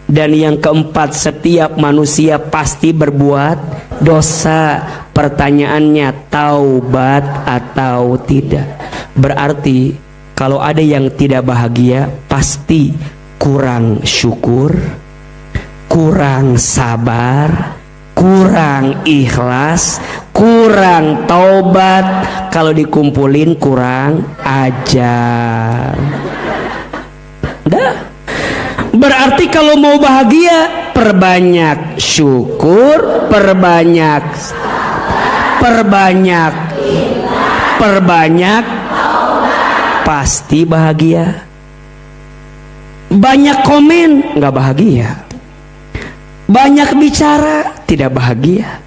Dan yang keempat, setiap manusia pasti berbuat dosa. Pertanyaannya, taubat atau tidak? Berarti kalau ada yang tidak bahagia, pasti kurang syukur, kurang sabar, kurang ikhlas, kurang taubat. Kalau dikumpulin kurang ajar. Udah. Berarti kalau mau bahagia, perbanyak syukur, perbanyak pasti bahagia. Banyak komen, nggak bahagia. Banyak bicara, tidak bahagia.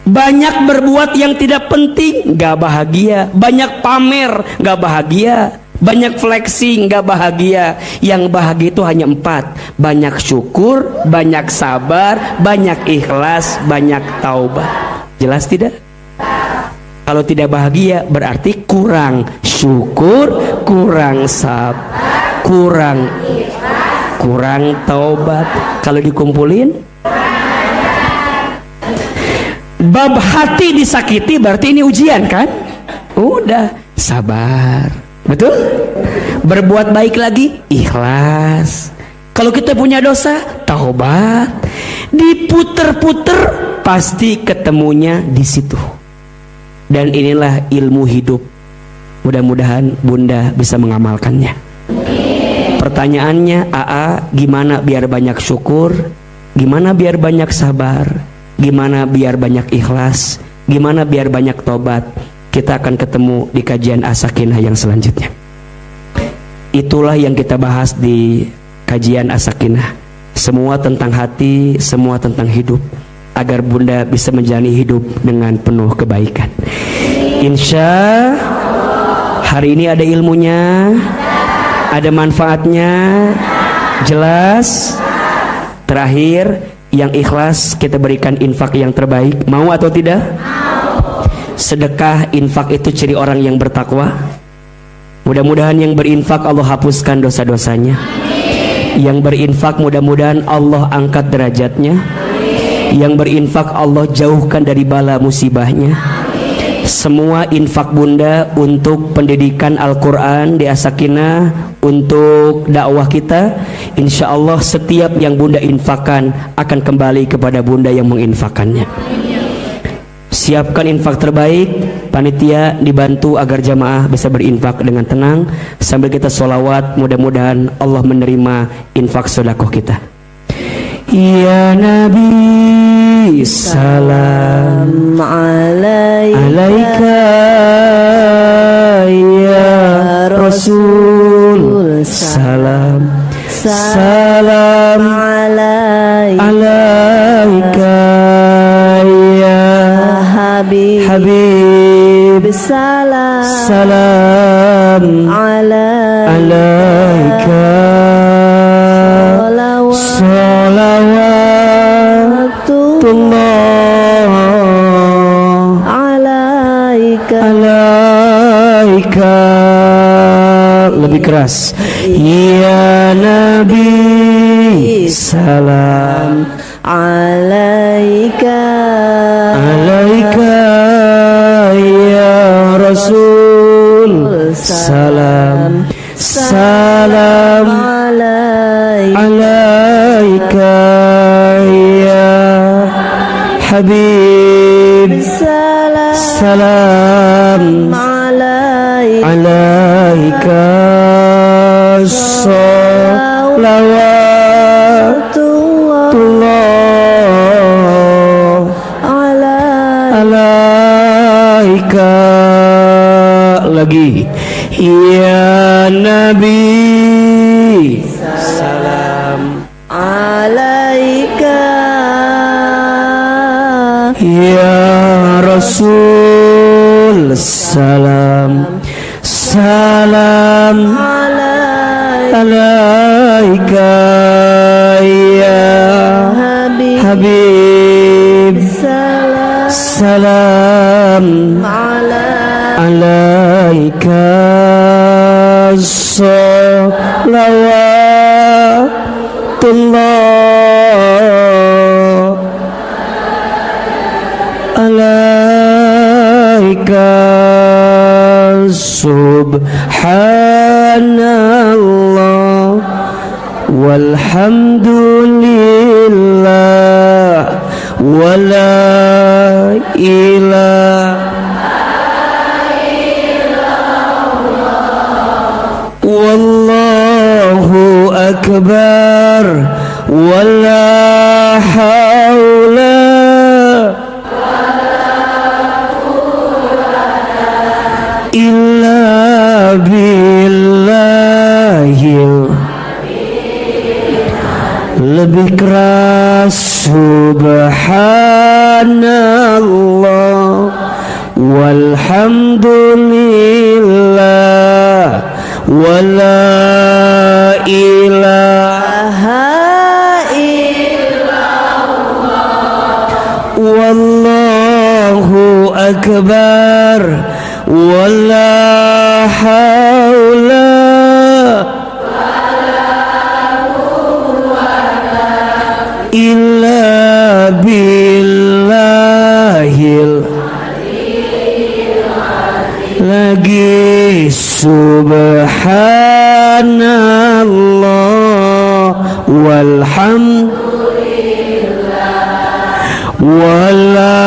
Banyak berbuat yang tidak penting, nggak bahagia. Banyak pamer, nggak bahagia. Banyak flexing, nggak bahagia. Yang bahagia itu hanya 4. Banyak syukur, banyak sabar, banyak ikhlas, banyak taubat. Jelas tidak? Kalau tidak bahagia berarti kurang syukur, kurang sabar, kurang taubat. Kalau dikumpulin, bab hati disakiti berarti ini ujian kan? Udah, sabar. Betul? Berbuat baik lagi, ikhlas. Kalau kita punya dosa, taubat. Diputer-puter pasti ketemunya di situ. Dan inilah ilmu hidup. Mudah-mudahan Bunda bisa mengamalkannya. Pertanyaannya, AA, gimana biar banyak syukur? Gimana biar banyak sabar? gimana biar banyak ikhlas, gimana biar banyak tobat. Kita akan ketemu di kajian As-Sakinah yang selanjutnya. Itulah yang kita bahas di kajian As-Sakinah. Semua tentang hati, semua tentang hidup, agar Bunda bisa menjalani hidup dengan penuh kebaikan. Insya hari ini ada ilmunya, ada manfaatnya, jelas. Terakhir, yang ikhlas kita berikan infak yang terbaik. Mau atau tidak? Sedekah, infak itu ciri orang yang bertakwa. Mudah-mudahan yang berinfak Allah hapuskan dosa-dosanya. Yang berinfak mudah-mudahan Allah angkat derajatnya. Yang berinfak Allah jauhkan dari bala musibahnya. Semua infak Bunda untuk pendidikan Al-Quran di As-Sakinah, untuk dakwah kita, insya Allah setiap yang Bunda infakkan akan kembali kepada Bunda yang menginfakannya. Siapkan infak terbaik, panitia dibantu agar jamaah bisa berinfak dengan tenang. Sambil kita sholawat, mudah-mudahan Allah menerima infak sedekah kita. Ya Nabi, salam alaika, ya Rasul, salam alaika, ya Habib, salam alaika, salawatullah alaika. Lebih keras. Ya Nabi, salam alaika, ya Rasul, salam alaika, ya Habib, salam alaika, salawatullah alaika. Lagi. Ya Nabi, salam alaika, ya Rasul, salam alaika, ya Habib, salam alaika, salawatullah alaika. Subhanallah walhamdulillah wala ilaha wallahu akbar wala haula illa billahil. Lebih keras. Subhanallah walhamdulillah wala ilaha illallah wallahu akbar wala haula illa billahil. Lagi. Subhanallah walhamdulillah wala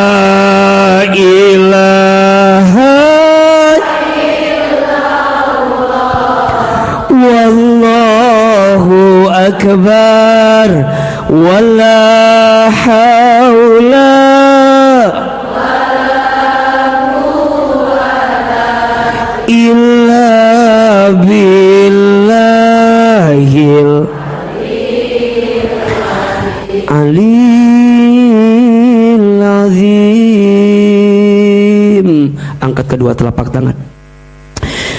ilaha illallah wallahu akbar wala haula angkat kedua telapak tangan.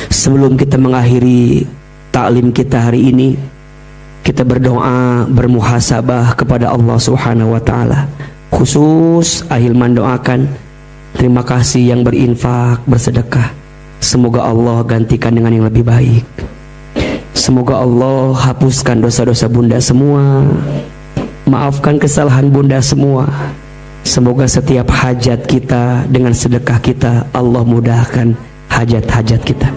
Sebelum kita mengakhiri taklim kita hari ini, kita berdoa, bermuhasabah kepada Allah Subhanahu wa taala. Khusus Ahilman doakan terima kasih yang berinfak, bersedekah. Semoga Allah gantikan dengan yang lebih baik. Semoga Allah hapuskan dosa-dosa bunda semua, maafkan kesalahan bunda semua. Semoga setiap hajat kita dengan sedekah kita Allah mudahkan hajat-hajat kita.